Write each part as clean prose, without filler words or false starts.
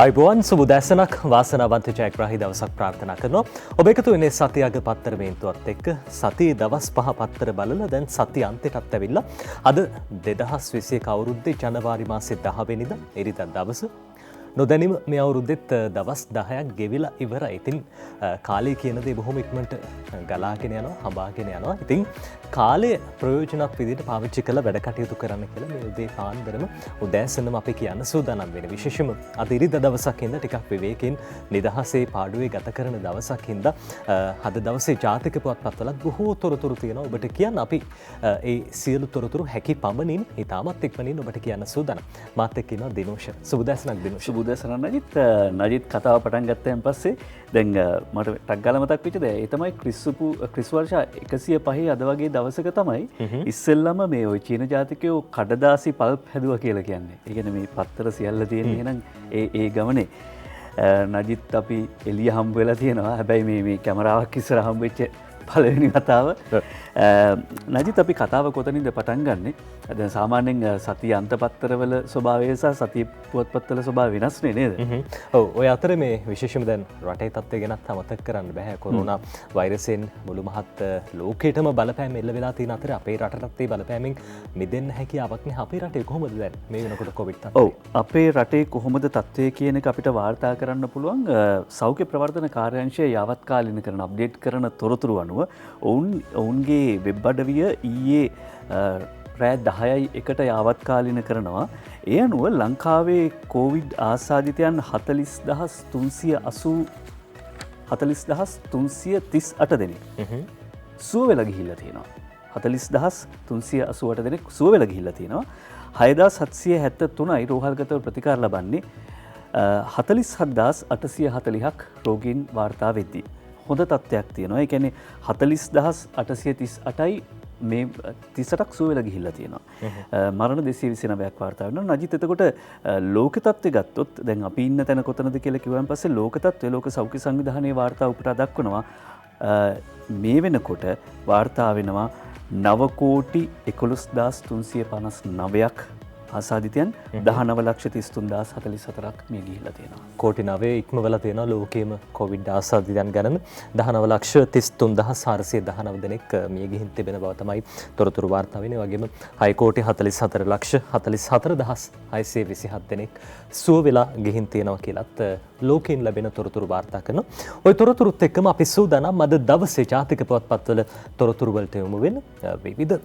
අයිබෝවන් සුබදැසනක් වාසනාවන්ත ජයග්‍රාහී දවසක් ප්‍රාර්ථනා කරනවා. ඔබ එකතු වෙන්නේ සතියක පත්තර මේන්තුවත් එක්ක සතියේ දවස් 5 පත්තර බලලා දැන් සතිය අන්තයටත් ඇවිල්ලා. අද 2021 අවුරුද්දේ ජනවාරි මාසේ 10 වෙනිදා ඉරිදා දවස. නොදැනීම මේ අවුරුද්දෙත් දවස් 10ක් ගෙවිලා ඉවරයි. ඉතින් කාලය කියන දේ බොහොම ඉක්මනට ගලාගෙන යනවා, හඹාගෙන යනවා. ඉතින් කාලය ප්‍රයෝජනවත් විදිහට පාවිච්චි කරලා වැඩ කටයුතු කරන්න කියලා මේ උදේ පාන්දරම උදෑසනම අපි කියන්න සූදානම් වෙන විශේෂම අද ඉරිදා දවසක් හින්දා ටිකක් විවේකයෙන් නිදහසේ පාඩුවේ ගත කරන දවසක් හින්දා අද දවසේ ජාතික පුවත්පත්වල බොහෝ තොරතුරු තියෙනවා. ඔබට කියන්න අපි ඒ සියලු තොරතුරු හැකි පමණින් ඉතාමත් ඉක්මනින් ඔබට කියන්න සූදානම්. මාත් එක්ක ඉන්නවා දිනෝෂ. සුබදැසනක් දිනෝෂ. සුබදැසන නජිත් කතාව පටන් ගත්තයන් පස්සේ දැන් මට ටක් ගාලා මතක් වෙච්ච දේ ඒ තමයි ක්‍රිස් වර්ෂ 105 අද වගේ දවසක තමයි ඉස්සෙල්ලම මේ ওই චීන ජාතිකයෝ කඩදාසි පල්ප් හැදුවා කියලා කියන්නේ. ඒ කියන්නේ මේ පත්තර සියල්ල තියෙන්නේ නම් ඒ ගමනේ නජිත් අපි එළිය හම්බ වෙලා තියෙනවා. හැබැයි මේ කැමරාවක් ඉස්සර හම්බ වෙච්ච පළවෙනි කතාව. නජිත් අපි කතාව කොතනින්ද පටන් ගන්නෙ? දැන් සාමාන්‍යයෙන් සතිය අන්තපත්තරවල ස්වභාවය සහ සතිය පුවත්පත්වල ස්වභාවය වෙනස්නේ නේද? ඔව්. ඔය අතරේ මේ විශේෂම දැන් රටේ තත්ත්වය ගැනත් අමතක කරන්න බෑ. කොරෝනා වෛරසයෙන් මුළු මහත් ලෝකෙටම බලපෑම එල්ල වෙලා තියෙන අතරේ අපේ රටටත් ඒ බලපෑමෙන් මිදෙන්න හැකියාවක් නෑ. අපේ රටේ කොහොමද දැන් මේ වෙනකොට කොවිඩ් තත්ත්වය? ඔව්. අපේ රටේ කොහොමද තත්ත්වය කියන එක අපිට වාර්තා කරන්න පුළුවන් සෞඛ්‍ය ප්‍රවර්ධන කාර්යාංශය යාවත්කාලින කරන අප්ඩේට් කරන තොරතුරු අනුව ඔවුන්ගේ වෙබ් අඩවිය ඊයේ රෑ 10:01ට යාවත්කාලින කරනවා. ඒ අනුව ලංකාවේ කෝවිඩ් ආසාදිතයන් 40,338 දෙනෙක් සුව වෙලා ගිහිල්ලා තියෙනවා. 40,388 දෙනෙක් සුව වෙලා ගිහිල්ලා තියෙනවා. 6,773යි රෝහල්ගතව ප්‍රතිකාර ලබන්නේ. 47,840ක් රෝගීන් වාර්තා වෙද්දී. හොඳ තත්ත්වයක් තියෙනවා. ඒ කියන්නේ 40,838යි මේ 38ක් සුව වෙලා ගිහිල්ලා තියෙනවා. මරණ 229ක් වාර්තා වෙනවා. නජිත් එතකොට ලෝක තත්ත්වය ගත්තොත් දැන් අපි ඉන්න තැන කොතනද කියලා කිව්වන් පස්සේ ලෝක තත්ත්වය ලෝක සෞඛ්‍ය සංවිධානයේ වාර්තා උපුටා දක්වනවා. මේ වෙනකොට වාර්තා වෙනවා 9,11,359ක් ආසාදිතයන් 19,33,044ක් මිය ගිහිල්ලා තියෙනවා. කෝටි 9 ඉක්මවලා තියෙනවා ලෝකයේම කොවිඩ් ආසාදිතයන් ගණන 19,33,419 දෙනෙක් මිය ගිහින් තිබෙන බව තමයි තොරතුරු වාර්තා වෙන්නේ. වගේම 6,44,44,627 දෙනෙක් සුව වෙලා ගිහින් තියෙනවා කියලත් ලෝකයෙන් ලැබෙන තොරතුරු වාර්තා කරනවා. ওই තොරතුරුත් එක්කම අපි සූදානම් අද දවසේ ජාතික පුවත්පත්වල තොරතුරු වලට යමු වෙන විවිධ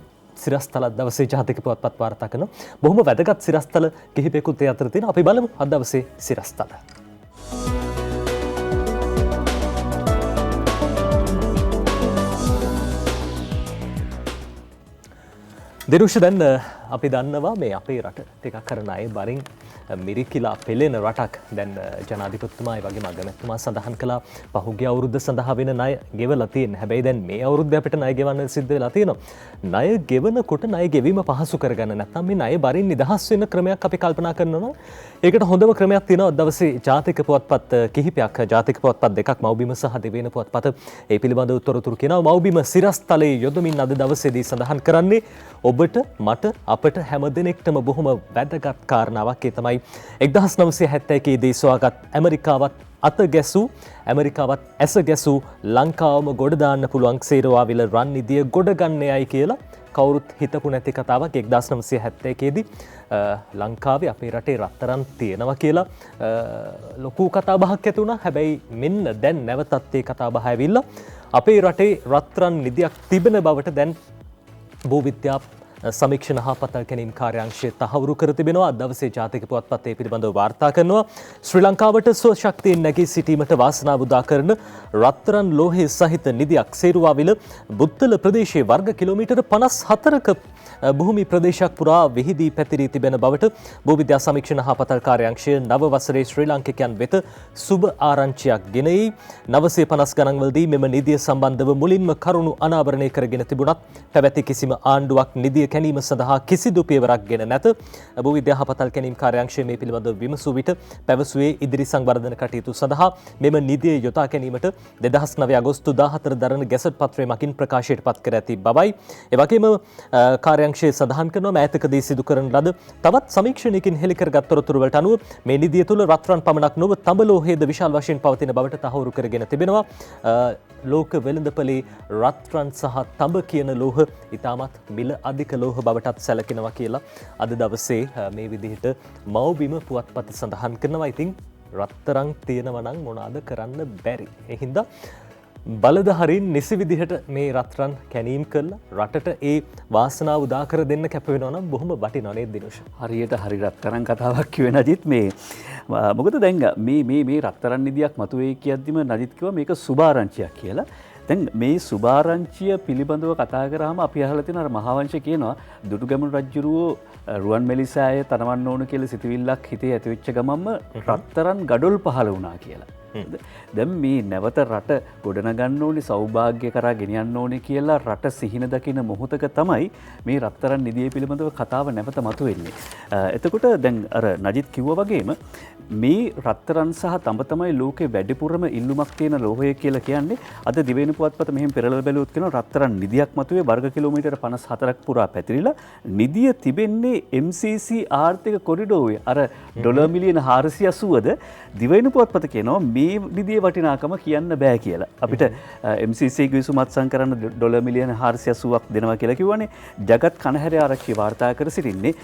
සිරස්තල දවසේ ජාතික පුවත්පත් වාර්තා කරන බොහොම වැදගත් සිරස්තල කිහිපයකුත් ඒ අතර තියෙනවා. අපි බලමු අද දවසේ සිරස්තල. දිරුෂ දැන් අපි දන්නවා මේ අපේ රට ටිකක් කරන අය බරින් මිරිකිලා පෙළෙන රටක්. දැන් ජනාධිපතිතුමා ඒ වගේම අගමැතිතුමා සඳහන් කළා පහුගිය අවුරුද්ද සඳහා වෙන ණය ගෙවලා තියෙන. හැබැයි දැන් මේ අවුරුද්දේ අපිට ණය ගෙවන්න සිද්ධ වෙලා තියෙනවා. ණය ගෙවනකොට ණය ගෙවීම පහසු කරගන්න නැත්නම් මේ ණය බරින් නිදහස් වෙන ක්‍රමයක් අපි කල්පනා කරනවා. ඒකට හොඳම ක්‍රමයක් තියෙනවා දවසේ ජාතික පුවත්පත් කිහිපයක්. ජාතික පුවත්පත් දෙකක් මව්බිම සහ දෙවෙනි පුවත්පත ඒ පිළිබඳව තොරතුරු කියනවා. මව්බිම සිරස්තලයේ යොදමින් අද දවසේදී සඳහන් කරන්නේ ඔබට මට අපට හැම දෙනෙක්ටම බොහොම වැදගත් කාරණාවක්. ඒ තමයි 1971 දී සොයාගත් ඇමරිකාවත් අත ගැසූ ඇමරිකාවත් ඇස ගැසූ ලංකාවම ගොඩ දාන්න පුළුවන් සේරවාවිල රන් නිදිය ගොඩ ගන්නයයි කියලා කවුරුත් හිතපු නැති කතාවක්. 1971 දී ලංකාවේ අපේ රටේ රත්තරන් තියෙනවා කියලා ලොකු කතා බහක් ඇති වුණා. හැබැයි මෙන්න දැන් නැවතත් ඒ කතා බහ ඇවිල්ලා අපේ රටේ රත්තරන් නිදියක් තිබෙන බවට දැන් භූවිද්‍යා සමීක්ෂණ හා පතල් කැනීම් කාර්යාංශය තහවුරු කර තිබෙනවා. අද දවසේ ජාතික පුවත්පතේ පිළිබඳව වාර්තා කරනවා. ශ්‍රී ලංකාවට ස්වශක්තියෙන් නැගී සිටීමට වාසනාව උදා කරන රත්තරන් ලෝහය සහිත නිදියක් සේරුවාවිල බුත්තල ප්‍රදේශයේ වර්ග කිලෝමීටර 54ක භූමි ප්‍රදේශයක් පුරා විහිදී පැතිරී තිබෙන බවට භූවිද්‍යා සමීක්ෂණ හා පතල් කාර්යාංශය නව වසරේ ශ්‍රී ලාංකිකයන් වෙත සුබ ආරංචියක් ගෙනයි. 950 ගණන්වලදී මෙම නිදිය සම්බන්ධව මුලින්ම කරුණු අනාවරණය කරගෙන තිබුණත් පැවැති කිසිම ආණ්ඩුවක් නිදිය මිලදී කැනීම සඳහා කිසිදු පියවරක් ගෙන නැත. භූවිද්‍යා හා පතල් කැනීම් කාර්යාංශය මේ පිළිබඳව විමසූ විට පැවසුවේ ඉදිරි සංවර්ධන කටයුතු සඳහා මෙම නිදිය යොදා ගැනීමට 2009 අගෝස්තු 14 දරන ගැසට් පත්‍රය මගින් ප්‍රකාශයට පත් කර ඇති බවයි. ඒ වගේම කාර්යාංශය සඳහන් කරනවා මෑතකදී සිදු කරන ලද තවත් සමීක්ෂණයකින් හෙළි කරගත් තොරතුරු වලට අනුව මේ නිදිය තුළ රත්රන් පමණක් නොව තඹ ලෝහයේද විශාල වශයෙන් පවතින බවට තහවුරු කරගෙන තිබෙනවා. ලෝක වෙළඳපොලේ රත්රන් සහ තඹ කියන ලෝහ ඉතාමත් මිල අධික ලෝහ බවටත් සැලකෙනවා කියලා අද දවසේ මේ විදිහට මව්බිම පුවත්පත සඳහන් කරනවා. ඉතින් රත්තරන් තියෙනවා නම් මොනවාද කරන්න බැරි. ඒ හින්දා බලධාරීන් නිසි විදිහට මේ රත්රන් කැනීම් කරලා රටට ඒ වාසනාව උදා කර දෙන්න කැප වෙනවා නම් බොහොම වටිනවා නේද දිනුෂ? හරියට හරි රත්තරන් කතාවක් කිව්වේ නජිත් මේ මොකද දැන් මේ රත්තරන් නිදියක් මතුවේ කියද්දිම නජිත් කිව්වා මේක සුභාරංචියක් කියලා. දැන් මේ සුභාරංචිය පිළිබඳව කතා කරාම අපි අහලා තියෙන අර මහාවංශය කියනවා දුටුගැමුණු රජුරෝ රුවන් මෙලිසෑය තනවන්න ඕන කියලා සිතවිල්ලක් හිතේ ඇතිවෙච්ච ගමන්ම රත්තරන් ගඩොල් පහළ වුණා කියලා. දැන් මේ නැවත රට ගොඩනගන්න ඕනේ සෞභාග්‍ය කරා ගෙනියන්න ඕනේ කියලා රට සිහින දකින මොහොතක තමයි මේ රත්තරන් නිදිය පිළිබඳව කතාව නැවත මතුවෙන්නේ. එතකොට දැන් අර නජිත් කිව්වා වගේම මේ රත්තරන් සහ තඹ තමයි ලෝකේ වැඩිපුරම ඉල්ලුමක් තියෙන ලෝහය කියලා කියන්නේ. අද දිවයින පුවත්පත මෙහෙම පෙරළලා බැලුවොත් කියනවා රත්තරන් නිදියක් මතුවේ වර්ග කිලෝමීටර 54ක් පුරා පැතිරිලා නිදිය තිබෙන්නේ MCC ආර්ථික කොරිඩෝවේ අර ඩොලර් මිලියන 480ද දිවයින පුවත්පත කියනවා මේ නිදියේ වටිනාකම කියන්න බෑ කියලා. අපිට MCC ගිවිසුමත් සංකරන ඩොලර් මිලියන 480ක් දෙනවා කියලා කිව්වනේ. ජගත් කණහැරේ ආරක්ෂි වාර්තා කර සිටින්නේ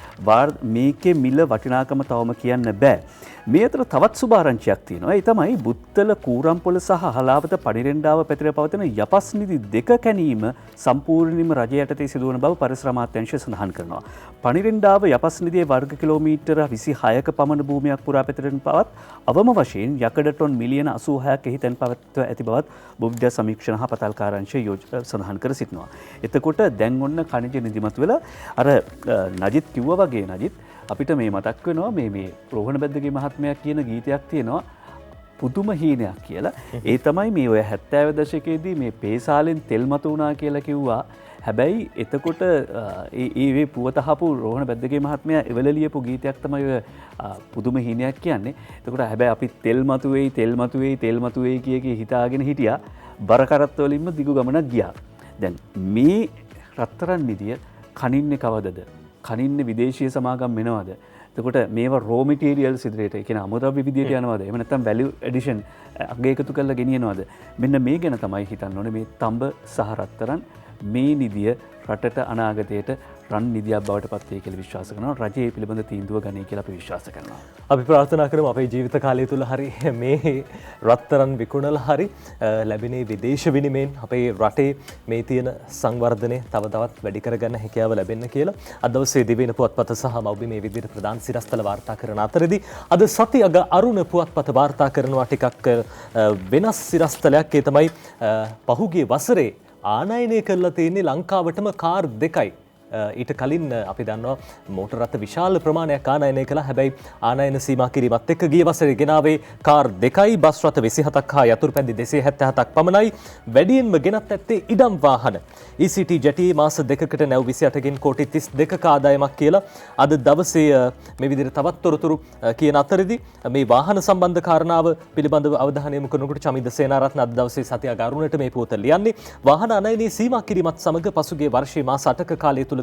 මේකේ මිල වටිනාකම තවම කියන්න බෑ. මේ අතර තවත් සුභාරංචියක් තියෙනවා. ඒ තමයි බුත්තල කූරම්පොළ සහ හලාවත පඩිරෙන්ඩාව පැතිර පවතින යපස් නිදි දෙක කැනීම සම්පූර්ණයෙන්ම රජය යටතේ සිදුවන බව පරිසර අමාත්‍යාංශය සඳහන් කරනවා. පඩිරෙන්ඩාව යපස් නිදියේ වර්ග කිලෝමීටර 26ක පමණ භූමියක් පුරා පැතිරෙන බවත් අවම වශයෙන් යකඩ ටොන් මිලියන 86ක් එහි තැන්පත්ව ඇති බවත් භූවිද්‍යා සමීක්ෂණ හා පතල් කාර්යාංශය සඳහන් කර සිටිනවා. එතකොට දැන් ඔන්න khනිජ නිදිමත් වෙලා අර නජිත් කිව්වා වගේ නජිත් අපිට මේ මතක් වෙනවා මේ රෝහණ බැද්දගේ මහත්මයා කියන ගීතයක් තියෙනවා පුදුම හීනයක් කියලා. ඒ තමයි මේ ඔය 70 දශකයේදී මේ පේසාලෙන් තෙල් මතු වුණා කියලා කිව්වා. හැබැයි එතකොට ඒ පුවතහපු රෝහණ බැද්දගේ මහත්මයා එවල ලියපු ගීතයක් තමයි ඔය පුදුම හීනයක් කියන්නේ. එතකොට හැබැයි අපි තෙල් මතුවේයි කිය හිතාගෙන හිටියා. බර කරත්ත වලින්ම දිගු ගමනක් ගියා. දැන් මේ රත්තරන් නිදිය කනින්නේ කවදද? කනින්නේ විදේශීය සමාගම් වෙනවද? එතකොට මේවා රෝ මටීරියල්ස් ඉදිරියට ඒ කියන්නේ අමුද්‍රව්‍ය විදියට යනවද? එහෙම නැත්නම් වැලියු ඇඩිෂන් අග එකතු කරලා ගෙනියනවද? මෙන්න මේ ගැන තමයි හිතන්න ඕනේ. මේ තඹ සහ රත්තරන් මේ නිදිය රටට අනාගතයට රන් නිදියක් බවට පත් වේ කියලා විශ්වාස කරනවා. රජයේ පිළිබඳ තීන්දුව ගනී කියලා අපි විශ්වාස කරනවා. අපි ප්‍රාර්ථනා කරමු අපේ ජීවිත කාලය තුල හරි මේ රත්තරන් විකුණලා හරි ලැබෙන විදේශ විනිමයෙන් අපේ රටේ මේ තියෙන සංවර්ධනය තව තවත් වැඩි කරගන්න හැකියාව ලැබෙන්න කියලා. අද දවසේ දිවයින පුවත්පත සහ මව්බිම මේ විදිහට ප්‍රධාන සිරස්තල වාර්තා කරන අතරදී අද සති අග අරුණ පුවත්පත වාර්තා කරනවා ටිකක් වෙනස් සිරස්තලයක්. ඒ තමයි පහුගිය වසරේ ආනයනය කරලා තියෙන්නේ ලංකාවටම කාර් දෙකයි. ඊට කලින් අපි දන්නවා මෝටර් රථ විශාල ප්‍රමාණයක් ආනයනය කළා. හැබැයි ආනයන සීමා කිරීමත් එක්ක ගිය වසරේ ගෙනාවේ කාර් දෙකයි, බස් රථ 27ක් හා යතුරුපැදි 277ක් පමණයි. වැඩියෙන්ම ගෙනත් ඇත්තේ ඉඩම් වාහන. ECT ජැටියේ මාස දෙකකට නැව් 28කින් කෝටි 32ක ආදායමක් කියලා අද දවසේ මේ විදිහට තවත් තොරතුරු කියන අතරදී මේ වාහන සම්බන්ධ කාරණාව පිළිබඳව අවධානය යොමු කරනකොට චමින්ද සේනාරත්න අද දවසේ සතිය ගාරුණට මේ පුවත ලියන්නේ වාහන ආනයනයේ සීමා කිරීමත් සමග පසුගිය වර්ෂයේ මාස 8ක කාලය තුල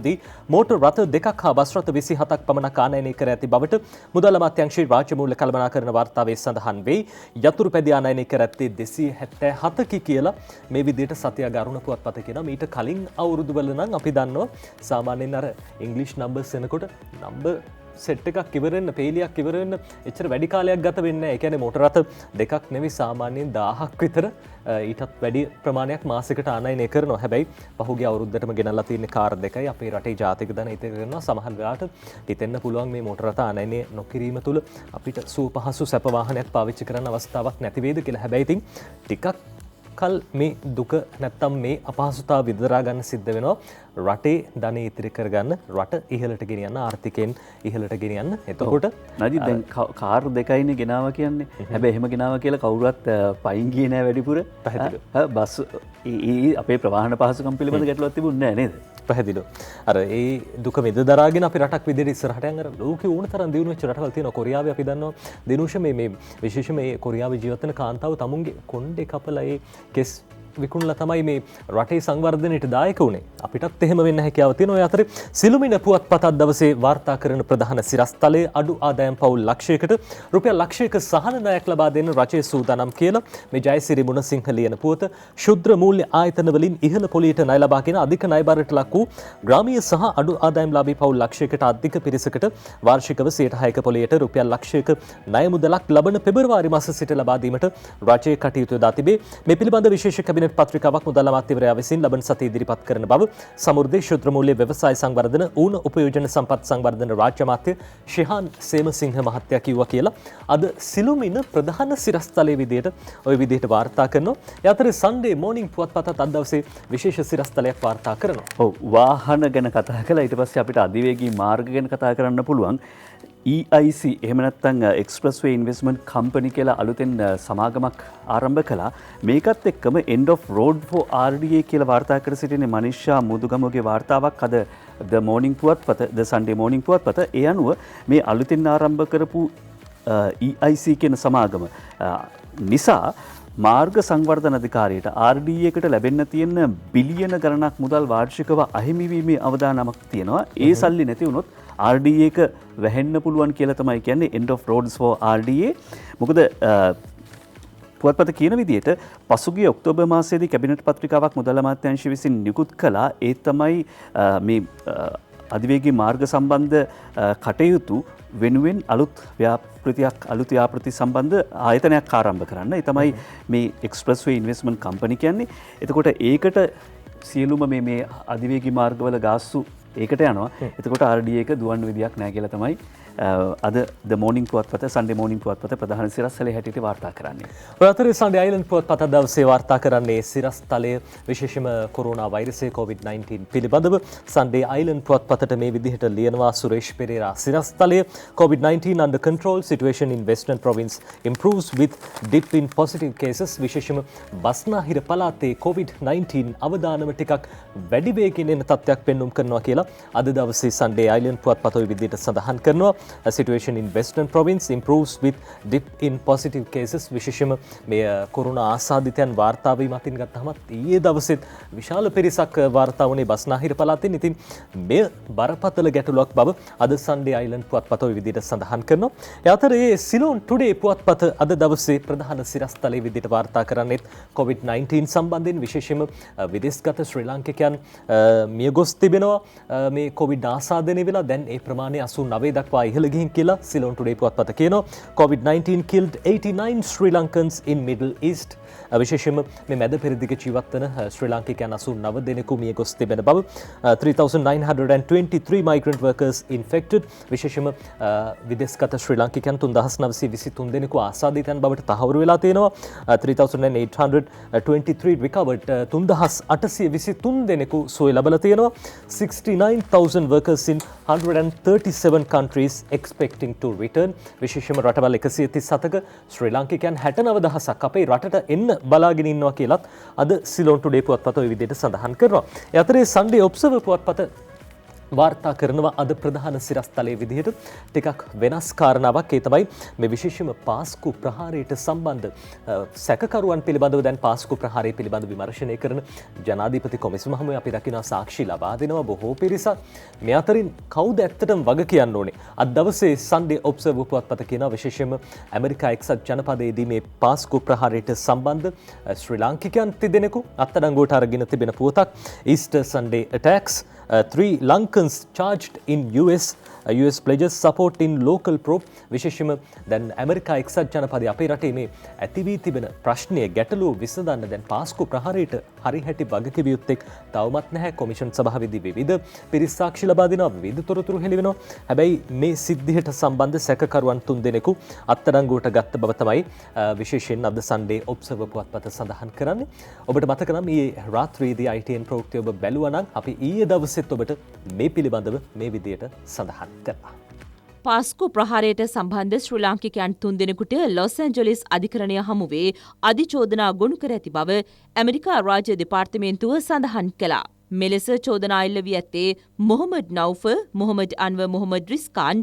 මෝටර් රථ දෙකක් හා බස් රථ 27ක් පමණක් ආනයනය කර ඇති බවට මුදල් අමාත්‍යාංශයේ රාජ්‍ය මූල්‍ය කළමනාකරණ වාර්තාවේ සඳහන් වෙයි. යතුරු පැදි ආනයනය කර ඇත්තේ 277කි කියලා මේ විදිහට සතිය ගරුණ පුවත්පත කියනවා. මීට කලින් අවුරුදු වල නම් අපි දන්නවා සාමාන්‍යයෙන් අර ඉංග්‍රීසි නම්බර්ස් එනකොට නම්බර් සෙට් එකක් ඉවර වෙන්න, පේලියක් ඉවර වෙන්න එච්චර වැඩි කාලයක් ගත වෙන්නේ නැහැ. ඒ කියන්නේ මෝටර් රථ දෙකක් නෙවෙයි සාමාන්‍යයෙන් 1000ක් විතර ඊටත් වැඩි ප්‍රමාණයක් මාසෙකට ආනයනය කරනවා. හැබැයි පහුගිය අවුරුද්දටම ගෙනල්ලා තියෙන කාර් දෙකයි අපේ රටේ ජාතික ධන ඉතිරි කරනවා. සමහර වෙලාවට හිතෙන්න පුළුවන් මේ මෝටර් රථ ආනයනය නොකිරීම තුළ අපිට සුවපහසු සැප වාහනයක් පාවිච්චි කරන්න අවස්ථාවක් නැති වේද කියලා. හැබැයි ඉතින් ටිකක් කල් මේ දුක නැත්තම් මේ අපහසුතාව විඳලා ගන්න සිද්ධ වෙනවා. රටේ ධනෙ ඉතිරි කරගන්න, රට ඉහළට ගෙනියන්න, ආර්ථිකයෙන් ඉහළට ගෙනියන්න. එතකොට නජිත් දැන් කාර් දෙකයිනේ ගෙනාවා කියන්නේ. හැබැයි එහෙම ගෙනාවා කියලා කවුරුත් පයින් ගියේ නෑ වැඩිපුර. පැහැදිලිව. බස් අපේ ප්‍රවාහන පහසුකම් පිළිබඳ ගැටලුවක් තිබුණේ නෑ නේද? පැහැදිලිව. අර ඒ දුක මෙද දරාගෙන අපි රටක් විදිහට ඉස්සරහට යන අර ලෝකේ ඕන තරම් දියුණු වෙච්ච රටවල් තියෙනවා. කොරියාවේ අපි දන්නවා දිනුෂ මේ විශේෂ මේ කොරියාවේ ජීවත් වෙන කාන්තාව තමුන්ගේ කොණ්ඩේ කපලා ඒ කෙස් විකුණලා තමයි මේ රටේ සංවර්ධනයට දායක වුණේ. අපිටත් එහෙම වෙන්න හැකියාව තියෙනවා. ඒ අතරේ සිළුමිණ පුවත්පතක් දවසේ වාර්තා කරන ප්‍රධාන සිරස්තලයේ අඩු ආදායම් පවුල් ලක්ෂයකට රුපියල් ලක්ෂයක සහන ණයක් ලබා දෙන්න රජය සූදානම් කියලා මේ ජයසිරි මුණසිංහ ලියන පුවත ශුද්‍ර මූල්‍ය ආයතන වලින් ඉහළ පොලියට ණය ලබාගෙන අධික ණය බරට ලක් වූ ග්‍රාමීය සහ අඩු ආදායම්ලාභී පවුල් ලක්ෂයකට අධික පිරිසකට වාර්ෂිකව 6% පොලියට රුපියල් ලක්ෂයක ණය මුදලක් ලබන පෙබරවාරි මාස සිට ලබා දීමට රජය කටයුතු යොදා තිබේ. මේ පිළිබඳ විශේෂ කැබිනට් පත්‍රිකාවක් මුදල් අමාත්‍යවරයා විසින් ලබන සතියේ ඉදිරිපත් කරන බව සමෘද්ධි ශුද්‍ර මූල්‍ය ව්‍යවසාය සංවර්ධන ඌන උපයෝජන සම්පත් සංවර්ධන රාජ්‍ය අමාත්‍ය ශිහාන් සේමසිංහ මහත්තයා කිව්වා කියලා අද සිළුමිණ ප්‍රධාන සිරස්තලයේ විදියට ওই විදියට වාර්තා කරනවා. ඒ අතරේ සන්ඩේ මෝනිං පුවත්පතත් අද දවසේ විශේෂ සිරස්තලයක් වාර්තා කරනවා. ඔව් වාහන ගැන කතා කළා. ඊට පස්සේ අපිට අධිවේගී මාර්ග ගැන කතා කරන්න පුළුවන්. EIC එහෙම නැත්නම් Expressway Investment Company කියලා අලුතෙන් සමාගමක් ආරම්භ කළා. මේකත් එක්කම End of Road for RDA කියලා වාර්තා කර සිටින මනිෂා මුදුගමුගේ වාර්තාවක් අද The Morning පුවත්පත The Sunday Morning පුවත්පත ඒ අනුව මේ අලුතෙන් ආරම්භ කරපු EIC කියන සමාගම නිසා මාර්ග සංවර්ධන අධිකාරියට RDA එකට ලැබෙන්න තියෙන බිලියන ගණනක් මුදල් වාර්ෂිකව අහිමි වීමේ අවදානමක් තියෙනවා. ඒ සල්ලි නැති වුණොත් RDA එක වැහෙන්න පුළුවන් කියලා තමයි කියන්නේ End of Roads for RDA. මොකද පුවත්පත කියන විදිහට පසුගිය ඔක්තෝබර් මාසයේදී කැබිනට් පත්‍රිකාවක් මුදල් අමාත්‍යාංශය විසින් නිකුත් කළා. ඒ තමයි මේ අධිවේගී මාර්ග සම්බන්ධ කටයුතු වෙනුවෙන් අලුත් ව්‍යාපෘති සම්බන්ධ ආයතනයක් ආරම්භ කරන්න. ඒ තමයි මේ Expressway Investment Company කියන්නේ. එතකොට ඒකට සියලුම මේ අධිවේගී මාර්ගවල ගාස්තු ඒකට යනවා. එතකොට RDA එක දුවන්න විදියක් නැහැ කියලා තමයි අද The Morning පුවත්පත Sunday Morning පුවත්පත ප්‍රධාන සිරස්තලයේ හැටියට වාර්තා කරන්නේ. ඔය අතරේ Sunday Island පුවත්පත දවසේ වාර්තා කරන්නේ සිරස්තලයේ විශේෂම කොරෝනා වෛරසය COVID-19 පිළිබඳව. Sunday Island පුවත්පතට මේ විදිහට ලියනවා Suresh Perera. සිරස්තලයේ COVID-19 under control situation in Western province improves with dip in positive cases. විශේෂම බස්නාහිර පළාතේ COVID-19 අවදානම ටිකක් වැඩි වේගකින් එන තත්ත්වයක් පෙන්눔 කරනවා කියලා අද දවසේ Sunday Island පුවත්පත ඔය විදිහට සඳහන් කරනවා. A situation in Western province improves with dip in positive cases. විශේෂම මේ කොරෝනා ආසාදිතයන් වාර්තා වීම අතින් ගත්තහම ඊයේ දවසෙත් විශාල පිරිසක් වාර්තා වුණේ බස්නාහිර පළාතෙන්. ඉතින් මේ බරපතල ගැටලුවක් බව අද Sunday Island පුවත්පත ඔය විදිහට සඳහන් කරනවා. ඒ අතරේ Ceylon Today පුවත්පත අද දවසේ ප්‍රධාන සිරස්තලයේ විදිහට වාර්තා කරන්නේ COVID-19 සම්බන්ධයෙන් විශේෂම විදේශගත ශ්‍රී ලාංකිකයන් මිය ගොස් තිබෙනවා. මේ COVID ආසාදනය වෙලා දැන් ඒ ප්‍රමාණය 89 දක්වා ඉහළ ගිහින් කියලා Ceylon Today පුවත්පත කියනවා. COVID-19 killed 89 Sri Lankans in Middle East. විශේෂයෙන්ම මේ මැද පෙරදිග ජීවත් වන ශ්‍රී ලාංකිකයන් 89 දෙනෙකු මිය ගොස් තිබෙන බව. 3923 migrant workers infected. විශේෂයෙන්ම විදේශගත ශ්‍රී ලාංකිකයන් 3923 දෙනෙකු ආසාදිතයන් බවට තහවුරු වෙලා තියෙනවා. 3823 recovered. 3823 දෙනෙකු සුවය ලබලා තියෙනවා. 69,000 workers in 137 countries expecting to return. විශේෂයෙන්ම රටවල් 137ක ශ්‍රී ලාංකිකයන් 69,000ක් අපේ රටට එන්න බලාගෙන ඉන්නවා කියලත් අද Ceylon Today පුවත්පත ඔය විදිහට සඳහන් කරනවා. ඒ අතරේ Sunday Observer පුවත්පත වාර්තා කරනවා අද ප්‍රධාන සිරස්තලයේ විදිහට ටිකක් වෙනස් කාරණාවක්. ඒ තමයි මේ විශේෂම පාස්කු ප්‍රහාරයට සම්බන්ධ සැකකරුවන් පිළිබඳව දැන් පාස්කු ප්‍රහාරය පිළිබඳ විමර්ශනය කරන ජනාධිපති කොමිසම හමුවේ අපි දකිනවා සාක්ෂි ලබා දෙනවා බොහෝ පිරිසක්. මේ අතරින් කවුද ඇත්තටම වග කියන්න ඕනේ? අද දවසේ Sunday Observer පුවත්පත කියනවා විශේෂයෙන්ම ඇමරිකා එක්සත් ජනපදයේදී මේ පාස්කු ප්‍රහාරයට සම්බන්ධ ශ්‍රී ලාංකිකයන් තිදෙනෙකු අත්අඩංගුවට අරගෙන තිබෙන පුවතක්. Easter Sunday attacks. 3 Lankans charged in US US pledges support in local probe විශේෂයෙන්ම දැන් ඇමරිකා එක්සත් ජනපදයේ අපේ රටේ මේ ඇති වී තිබෙන ප්‍රශ්නය ගැටලුව විසඳන්න දැන් පාස්කු ප්‍රහාරයට හරි හැටි වගකිව යුත්තේ තවමත් නැහැ. කොමිෂන් සභාවේදී විවිධ පිරිස් සාක්ෂි ලබා දෙනවා, විවිධ තොරතුරු හෙළි වෙනවා. හැබැයි මේ සිද්ධියට සම්බන්ධ සැකකරුවන් 3 දෙනෙකු අත්අඩංගුවට ගත්ත බව තමයි විශේෂයෙන් අද සන්ඩේ ඔබ්සර්වර් පුවත්පත සඳහන් කරන්නේ. ඔබට මතක නම් ඊයේ රාත්‍රියේදී ITN ප්‍රවෘත්ති ඔබ බැලුවා නම් අපි ඊයේ දවසෙත් ඔබට මේ පිළිබඳව මේ විදියට සඳහන් කළා. පාස්කු ප්‍රහාරයට සම්බන්ධ ශ්‍රී ලාංකිකයන් 3 දෙනෙකුට ලොස් ඇන්ජලිස් අධිකරණය හමුවේ අධිචෝදනා ගොනු කර ඇති බව ඇමරිකා රාජ්‍ය දෙපාර්තමේන්තුව සඳහන් කළා. මෙලෙස චෝදනා එල්ල වී ඇත්තේ මොහමඩ් නෞෆ, මොහමඩ් අන්වර් මොහමඩ් රිස්කාන්,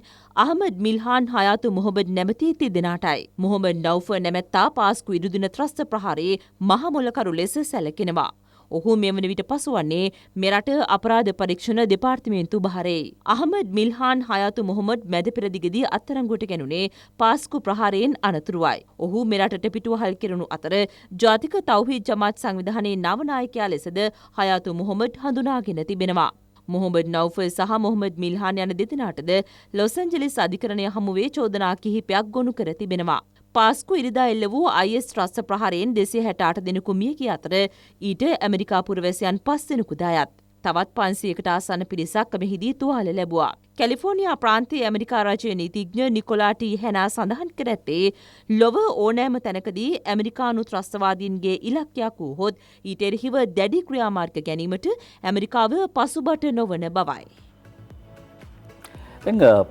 අහමඩ් මිල්හාන් හයාතු මොහමඩ් නැමැති තිදෙනාටයි. මොහමඩ් නෞෆ නැමැත්තා පාස්කු ඉරුදින ත්‍රස්ත ප්‍රහාරයේ මහමොලකරු ලෙස සැලකෙනවා. ඔහු මෙවන විට පසුවන්නේ මෙරට අපරාධ පරීක්ෂණ දෙපාර්තමේන්තු භාරයේ. අහමඩ් මිල්හාන් හයාතු මොහමඩ් මැද පෙරදිගදී අත්අඩංගුවට ගැනුනේ පාස්කු ප්‍රහාරයෙන් අනතුරුවයි. ඔහු මෙරටට පිටුවහල් කෙරුණු අතර ජාතික තෞහීද් ජමාත් සංවිධානයේ නව නායකයා ලෙසද හයාතු මොහමඩ් හඳුනාගෙන තිබෙනවා. මොහමඩ් නෞෆ සහ මොහමඩ් මිල්හාන් යන දෙදෙනාටද ලොස් ඇන්ජලිස් අධිකරණය හමුවේ චෝදනා කිහිපයක් ගොනු කර තිබෙනවා. පාස්කු ඉරිදා එල්ල වූ IS ත්‍රස්ත ප්‍රහාරයෙන් 268 දෙනෙකු මිය ගිය අතර ඊට ඇමරිකා පුරවැසියන් 5 දෙනෙකුද අයත්. තවත් 500කට ආසන්න පිරිසක් මෙහිදී තුවාල ලැබුවා. කැලිෆෝනියා ප්‍රාන්තයේ ඇමරිකා රජයේ නීතිඥ නිකොලා ටී හැනා සඳහන් කර ඇත්තේ ලොව ඕනෑම තැනකදී ඇමරිකානු ත්‍රස්තවාදීන්ගේ ඉලක්කයක් වූහොත් ඊට එරෙහිව දැඩි ක්‍රියාමාර්ග ගැනීමට ඇමරිකාව පසුබට නොවන බවයි.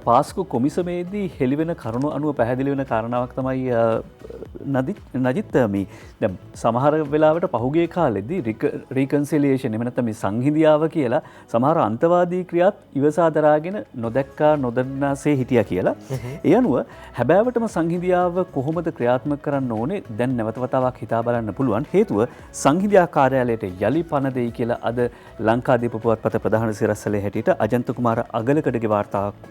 පාස්කු කොමිසමේදී හෙළිවෙන කරුණු අනුව පැහැදිලි වෙන කාරණාවක් තමයි නජිත් මේ සමහර වෙලාවට පහුගිය කාලෙදී රීකන්සිලියේෂන් එහෙම නැත්නම් මේ සංහිඳියාව කියලා සමහර අන්තවාදී ක්‍රියාත් ඉවසා දරාගෙන නොදැක්කා නොදන්නාසේ හිටියා කියලා. ඒ අනුව හැබෑවටම සංහිඳියාව කොහොමද ක්‍රියාත්මක කරන්න ඕනේ දැන් නැවත වතාවක් හිතා බලන්න පුළුවන්. හේතුව සංහිඳියා කාර්යාලයට යලි පණ දෙයි කියලා අද ලංකාදීප පුවත්පත ප්‍රධාන සිරස්තලේ හැටියට අජන්ත කුමාර අගලකඩගේ වාර්තාවක්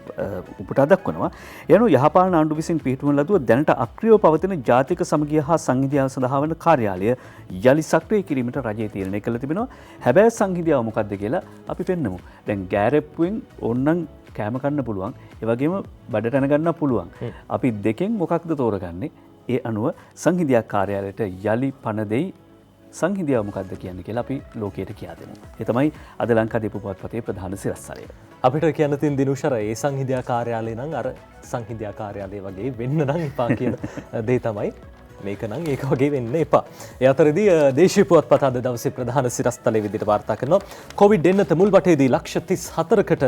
උපුටා දක්වනවා. යනු යහපාලන ආණ්ඩුව විසින් පිහිටුවන ලදුව දැනට අක්‍රියව පවතින ජාතික සමගිය හා සංහිඳියාව සඳහා වන කාර්යාලය යලි සක්‍රිය කිරීමට රජය තීරණය කළ තිබෙනවා. හැබැයි සංහිඳියාව මොකක්ද කියලා අපි පෙන්නමු. දැන් ගෑරෙප්පුවෙන් ඕන්නම් කෑම කන්න පුළුවන්. ඒ වගේම බඩට යන පුළුවන්. අපි දෙකෙන් මොකක්ද තෝරගන්නේ? ඒ අනුව සංහිඳියා කාර්යාලයට යලි පණ දෙයි සංහිඳියාව මොකක්ද කියන්නේ කියලා අපි ලෝකයට කියා දෙමු. ඒ තමයි අද ලංකාදීප පුවත්පතේ ප්‍රධාන සිරස්තලය. අපිට කියන්න තියෙන දිනුෂර ඒ සංහිඳියා කාර්යාලය නම් අර සංහිඳියා කාර්යාලය වගේ වෙන්න නම් එපා කියන දේ තමයි. මේක නම් ඒක වගේ වෙන්න එපා. ඒ අතරදී දේශීය පුවත්පත අද දවසේ ප්‍රධාන සිරස්තලයේ විදිහට වාර්තා කරනවා කොවිඩ් එන්නත මුල් වටේදී ලක්ෂ 34කට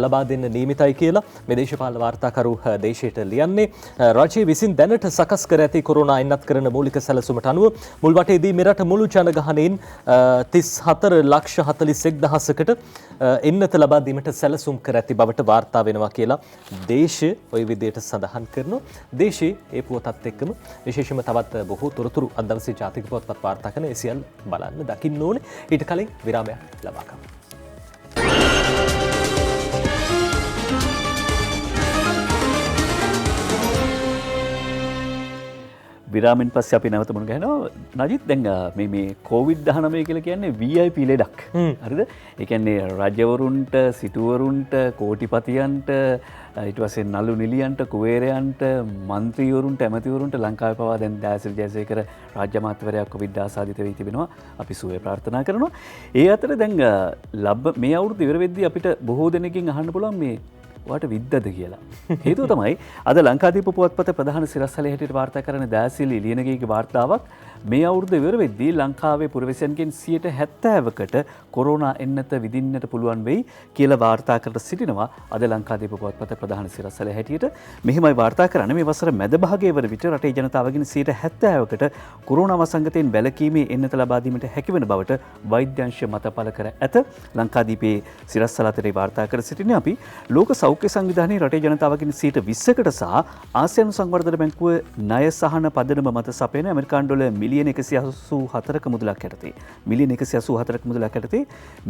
ලබා දෙන්න නියමිතයි කියලා මේ දේශපාලන වාර්තාකරු දේශයට ලියන්නේ. රජය විසින් දැනට සකස් කර ඇති කොරෝනා එන්නත් කරන මූලික සැලසුමට අනුව මුල් වටේදී මෙරට මුළු ජනගහනයෙන් 34,41,000කට එන්නත ලබා දීමට සැලසුම් කර ඇති බවට වාර්තා වෙනවා කියලා දේශය ওই විදිහට සඳහන් කරනවා. දේශයේ ඒ පුවතත් එක්කම විශේෂම තවත් බොහෝ තොරතුරු අද දවසේ ජාතික පුවත්පත් වාර්තා කරන ඒ සියල්ල බලන්න දකින්න ඕනේ. ඊට කලින් විරාමයක් ලබා ගමු. විරාමෙන් පස්සේ අපි නැවත මුණ ගැහෙනවා. නජිත් දැන් මේ COVID-19 කියලා කියන්නේ VIP ලෙඩක්. හරිද? ඒ කියන්නේ රජවරුන්ට, සිටුවරුන්ට, කෝටිපතියන්ට, ඊට පස්සේ නළු නිලියන්ට, කුවේරයන්ට, മന്ത്രിවරුන්ට, ඇමතිවරුන්ට ලංකාවේ පවා දැන් ඩෑසිල් ජයසේකර රාජ්‍ය අමාත්‍යවරයා COVID ආසාදිත වෙයි තිබෙනවා. අපි සුවය ප්‍රාර්ථනා කරනවා. ඒ අතර දැන් මේ අවුරුදු ඉවර වෙද්දී අපිට බොහෝ දෙනෙකින් අහන්න පුළුවන් මේ වාට විද්දද කියලා. හේතුව තමයි අද ලංකාදීප පුවත්පත ප්‍රධාන සිරස්තලයේ හැටියට වාර්තා කරන දෑසිල් ඉලියනගේගේ වාර්තාවක් මේ අවුරුද්ද ඉවර වෙද්දී ලංකාවේ පුරවැසියන්ගෙන් 70%කට කොරෝනා එන්නත විඳින්නට පුළුවන් වෙයි කියලා වාර්තා කර සිටිනවා. අද ලංකාදීප පුවත්පත ප්‍රධාන සිරස්තලයේ හැටියට මෙහිමයි වාර්තා කරන්නේ. මේ වසර මැද භාගයේ වන විට රටේ ජනතාවගෙන් 70%කට කොරෝනා වසංගතයෙන් වැළකීමේ එන්නත ලබා දීමට හැකිවන බවට වෛද්‍ය අංශ මත පළ කර ඇත. ලංකාදීපේ සිරස්තල අතරේ වාර්තා කර සිටින්නේ අපි ලෝක සෞඛ්‍ය සංවිධානයේ රටේ ජනතාවගෙන් 20%කට සහ ආසියානු සංවර්ධන බැංකුව ණය සහන පදනම මත සපයන ඇමරිකානු ඩොලර් මිලියන 184ක මුදලක් යටතේ මිලියන 184ක මුදලක් යටතේ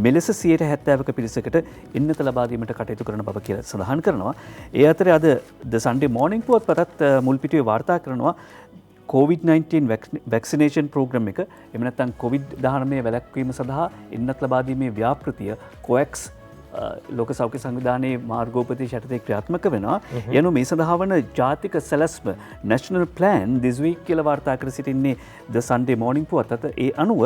මෙලෙස 70%ක පිරිසකට එන්නත ලබා දීමට කටයුතු කරන බව කියලා සඳහන් කරනවා. ඒ අතරේ අද The Sunday Morning පුවත්පතත් මුල් පිටුවේ වාර්තා කරනවා COVID-19 වැක්සිනේෂන් ප්‍රෝග්‍රම් එක එහෙම නැත්නම් COVID-19 වැළැක්වීම සඳහා එන්නත් ලබා දීමේ ව්‍යාපෘතිය COVAX ලෝක සෞඛ්‍ය සංවිධානයේ මාර්ගෝපති යටතේ ක්‍රියාත්මක වෙනවා. යනු මේ සඳහා වන ජාතික සැලැස්ම National Plan this week කියලා වාර්තා කර සිටින්නේ The Sunday Morning පුවත්. ඒ අනුව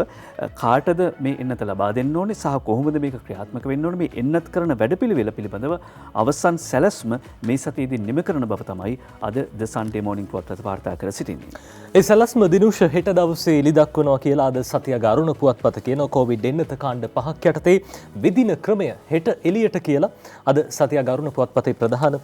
කාටද මේ එන්නත ලබා දෙන්න ඕනේ සහ කොහොමද මේක ක්‍රියාත්මක වෙන්න ඕනේ මේ එන්නත් කරන වැඩපිළිවෙල පිළිබඳව අවසන් සැලැස්ම මේ සතියේදී නිම කරන බව තමයි අද The Sunday Morning පුවත් වාර්තා කර සිටින්නේ. ඒ සැලැස්ම දිනුෂ හෙට දවසේ එළි දක්වනවා කියලා අද සතිය අරුණ පුවත්පත කියන කොවිඩ් එන්නත කාණ්ඩ 5ක් යටතේ විදින ක්‍රමය හෙට එළියට කියලා අද සතිය අරුණ පුවත්පතේ ප්‍රධාන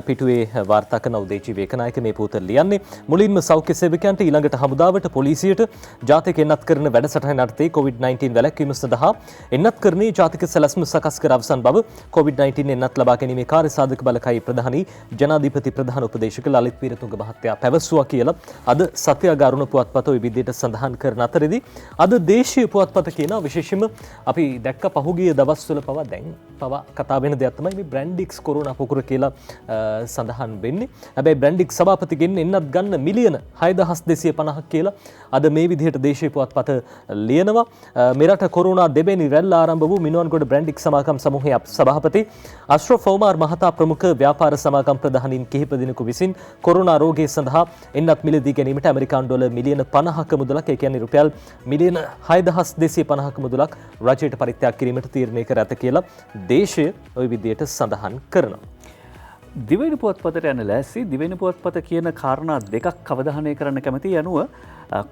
පිටුවේ වාර්තා කරන උදේජී වේකනායක මේ පුවත ලියන්නේ. මුලින්ම සෞඛ්‍ය සේවකයන්ට ඊළඟට හමුදාවට පොලිසියට ජාතික එන්නත් කරන වැඩසටහන යටතේ COVID-19 වැළැක්වීම සඳහා එන්නත් කරන්නේ ජාතික සැලැස්ම සකස් කර අවසන් බව COVID-19 එන්නත් ලබා ගැනීමේ කාර්යසාධක බලකයි ප්‍රධානී ජනාධිපති ප්‍රධාන උපදේශක ලලිත් වීරතුංග මහත්තයා පැවසුවා කියලා අද සතිය අරුණ පුවත්පත ওই විදිහට සඳහන් කරන අතරේදී අද දේශීය පුවත්පත කියන විශේෂයෙන්ම අපි දැක්ක පහුගිය දවස්වල පවා දැන් පවා කතා වෙන දෙයක් තමයි මේ බ්‍රැන්ඩික්ස් කොරෝනා පොකුර කියලා සඳහන් වෙන්නේ. හැබැයි බ්‍රැන්ඩික්ස් සභාපතිගෙන් එන්නත් ගන්න මිලියන 6250ක් කියලා අද මේ විදිහට දේශීය පුවත්පත ලියනවා. මෙරට කොරෝනා දෙබැනි රැල්ල ආරම්භ වූ මිනුවන්ගොඩ බ්‍රැන්ඩික්ස් සමාගම් සමූහයේ සභාපති අශ්රෆ් ඔමාර් මහතා ප්‍රමුඛ ව්‍යාපාර සමාගම් ප්‍රධානීන් කිහිප දිනක විසින් කොරෝනා රෝගය සඳහා එන්නත් මිලදී ගැනීමට ඇමරිකානු ඩොලර් මිලියන 50ක මුදලක් ඒ කියන්නේ රුපියල් මිලියන 6250ක මුදලක් රජයට පරිත්‍යාග කිරීමට තීරණය කර ඇත කියලා දේශය ওই විදියට සඳහන් කරනවා. දිවෙන පුවත්පතට යන ලෑස්ති දිවෙන පුවත්පත කියන කාරණා දෙකක් අවධානය කරන්න කැමති යනුව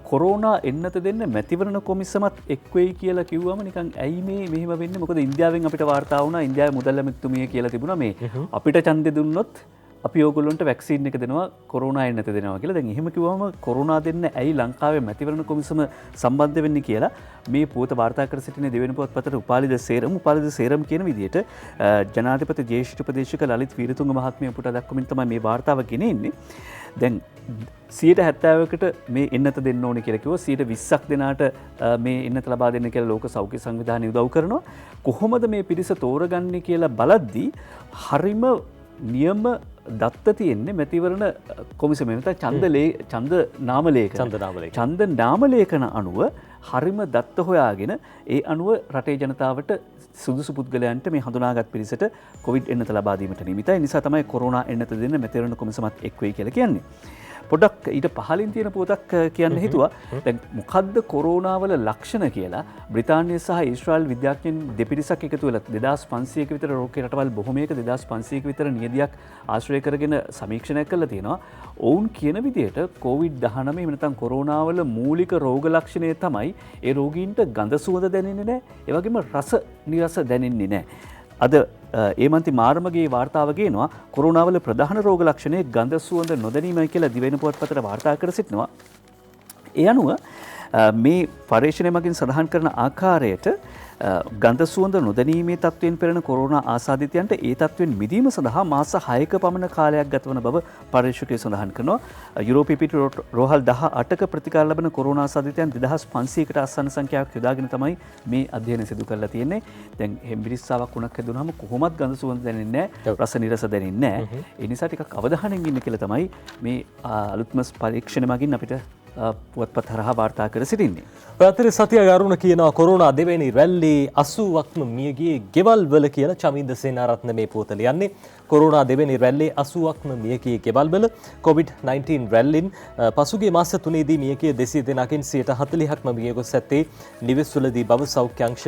කොරෝනා එන්නත දෙන්න මැතිවරණ කොමිසමත් එක්වෙයි කියලා කිව්වම නිකන් ඇයි මේ මෙහෙම වෙන්නේ මොකද ඉන්දියාවෙන් අපිට වාර්තා වුණා ඉන්දියාවේ මුදල් ඇමතිතුමිය කියලා තිබුණා මේ අපිට ඡන්දෙ දුන්නොත් අපි ඕගොල්ලන්ට වැක්සින් එක දෙනවා කොරෝනා එන්නත දෙනවා කියලා. දැන් එහෙම කිව්වම කොරෝනා දෙන්න ඇයි ලංකාවේ මැතිවරණ කොමිසම සම්බන්ධ වෙන්නේ කියලා මේ පුවත වාර්තා කර සිටින දෙවෙනි පුවත්පතට උපාලිද සේරම් කියන විදිහට ජනාධිපති ජ්‍යෙෂ්ඨ උපදේශක ලලිත් වීරතුංග මහත්මිය පුට දක්වමින් තමයි මේ වාර්තාව ගෙනෙන්නේ. දැන් 70%කට මේ එන්නත දෙන්න ඕනේ කියලා කිව්වා 20%ක් දෙනාට මේ එන්නත ලබා දෙන්න කියලා ලෝක සෞඛ්‍ය සංවිධානය උදව් කරනවා. කොහොමද මේ පිරිස තෝරගන්නේ කියලා බලද්දී හරිම නියම දත්ත තියෙන්නේ මැතිවරණ කොමිසමේ නැත්නම් ඡන්ද නාමලේඛන අනුව හරිම දත්ත හොයාගෙන ඒ අනුව රටේ ජනතාවට සුදුසු පුද්ගලයන්ට මේ හඳුනාගත් පිරිසට කොවිඩ් එන්නත ලබා දීමට නියමිතයි. නිසා තමයි කොරෝනා එන්නත දෙන්න මැතිවරණ කොමිසමත් එක් වෙයි කියලා කියන්නේ. පොඩක් ඊට පහලින් තියෙන පොතක් කියන්න හිතුවා. දැන් මොකද්ද කොරෝනාවල ලක්ෂණ කියලා බ්‍රිතාන්‍ය සහ ඊශ්‍රායල් විද්‍යාඥයන් දෙපිරිසක් එකතු වෙලා 2500ක විතර රෝගී රටවල් බොහොමයක 2500ක විතර නියදියක් ආශ්‍රය කරගෙන සමීක්ෂණයක් කරලා තියෙනවා. ඔවුන් කියන විදිහට COVID-19 එහෙම නැත්නම් කොරෝනාවල මූලික රෝග ලක්ෂණය තමයි ඒ රෝගීන්ට ගඳ සුවඳ දැනෙන්නේ නැහැ. ඒ වගේම රස නිරස දැනෙන්නේ නැහැ. අද ඒමන්ති මාර්මගේ වාර්තාව ගේනවා කොරෝනාවල ප්‍රධාන රෝග ලක්ෂණය ගඳ සුවඳ නොදැනීමයි කියලා දිවෙන පුවත්පතට වාර්තා කර සිටිනවා. ඒ අනුව මේ පරීක්ෂණය මගින් සඳහන් කරන ආකාරයට ගඳ සුවඳ නොදැනීමේ තත්ත්වයෙන් පෙළෙන කොරෝනා ආසාදිතයන්ට ඒ තත්ත්වෙන් මිදීම සඳහා මාස 6ක පමණ කාලයක් ගතවන බව පරීක්ෂකයෝ සඳහන් කරනවා. යුරෝපීය පිටු රෝහල් 18ක ප්‍රතිකාර ලබන කොරෝනා ආසාදිතයන් 2500කට ආසන්න සංඛ්‍යාවක් යොදාගෙන තමයි මේ අධ්‍යයනය සිදු කරලා තියෙන්නේ. දැන් හෙම්බිරිස්සාවක් වුණක් හැදුනහම කොහොමත් ගඳ සුවඳ දැනෙන්නේ නැහැ, රස නිරස දැනෙන්නේ නැහැ. ඒ නිසා ටිකක් අවධානයෙන් ඉන්න කියලා තමයි මේ අලුත්ම පරීක්ෂණ මගින් අපිට පුවත්පත් හරහා වාර්තා කර සිටින්නේ. ප්‍රාතිර සතිය අරුණ කියනවා කොරෝනා දෙවැනි රැල්ලේ 80ක්ම මියගියේ ගෙවල් වල කියලා චමින්ද සේනාරත්න මේ පුවත ලියන්නේ. කොරෝනා දෙවැනි රැල්ලේ 80ක්ම මියගියේ ගෙවල් වල COVID-19 රැල්ලෙන් පසුගිය මාස 3ේදී මියගිය 200 දෙනාගෙන් 140ක්ම මිය ගොස් ඇත්තේ නිවෙස්වලදී බව සෞඛ්‍ය අංශ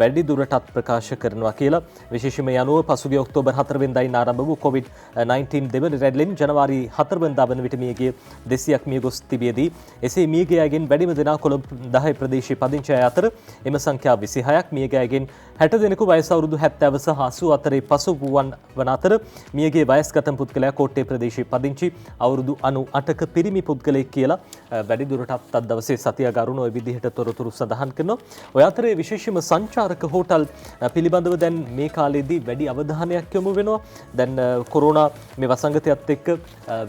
වැඩි දුරටත් ප්‍රකාශ කරනවා කියලා. විශේෂයෙන්ම යනුව පසුගිය ඔක්තෝබර් 4 වෙනිදායින් ආරම්භ වූ COVID-19 දෙවැනි රැල්ලෙන් ජනවාරි 4 වෙනිදා වන විට මියගිය 200ක් මිය ගොස් තිබියදී එසේ මියගිය අයගෙන් වැඩිම දෙනා කොළඹ 10 ප්‍රදේශයේ පදිංචි අය අතර එම සංඛ්‍යාව 26ක්. මියගිය අයගෙන් 60 දෙනෙකු වයස අවුරුදු 70 සහ 84 පසු වන අතර මියගිය වයස්ගත පුද්ගලයා කෝට්ටේ ප්‍රදේශයේ පදිංචි අවුරුදු 98ක පිරිමි පුද්ගලයෙක් කියලා වැඩි දුරටත් අද දවසේ සතිය ගරුණ ওই විදිහට තොරතුරු සඳහන් කරනවා. ඔය අතරේ විශේෂයෙන්ම සංචාරක හෝටල් පිළිබඳව දැන් මේ කාලේදී වැඩි අවධානයක් යොමු වෙනවා. දැන් කොරෝනා මේ වසංගතයත් එක්ක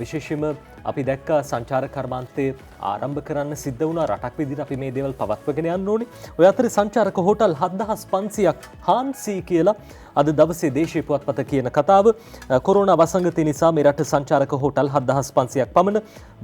විශේෂයෙන්ම අපි දැක්ක සංචාරක කර්මාන්තයේ ආරම්භ කරන්න සිද්ධ වුණා. රටක් විදිහට අපි මේ දේවල් පවත්වගෙන යන්න ඕනේ. ඔය අතරේ සංචාරක හෝටල් 7500ක් හාන්සි කියලා අද දවසේ දේශීය පුවත්පත කියන කතාව. කොරෝනා වසංගතය නිසා මේ රට සංචාරක හෝටල් 7500ක් පමණ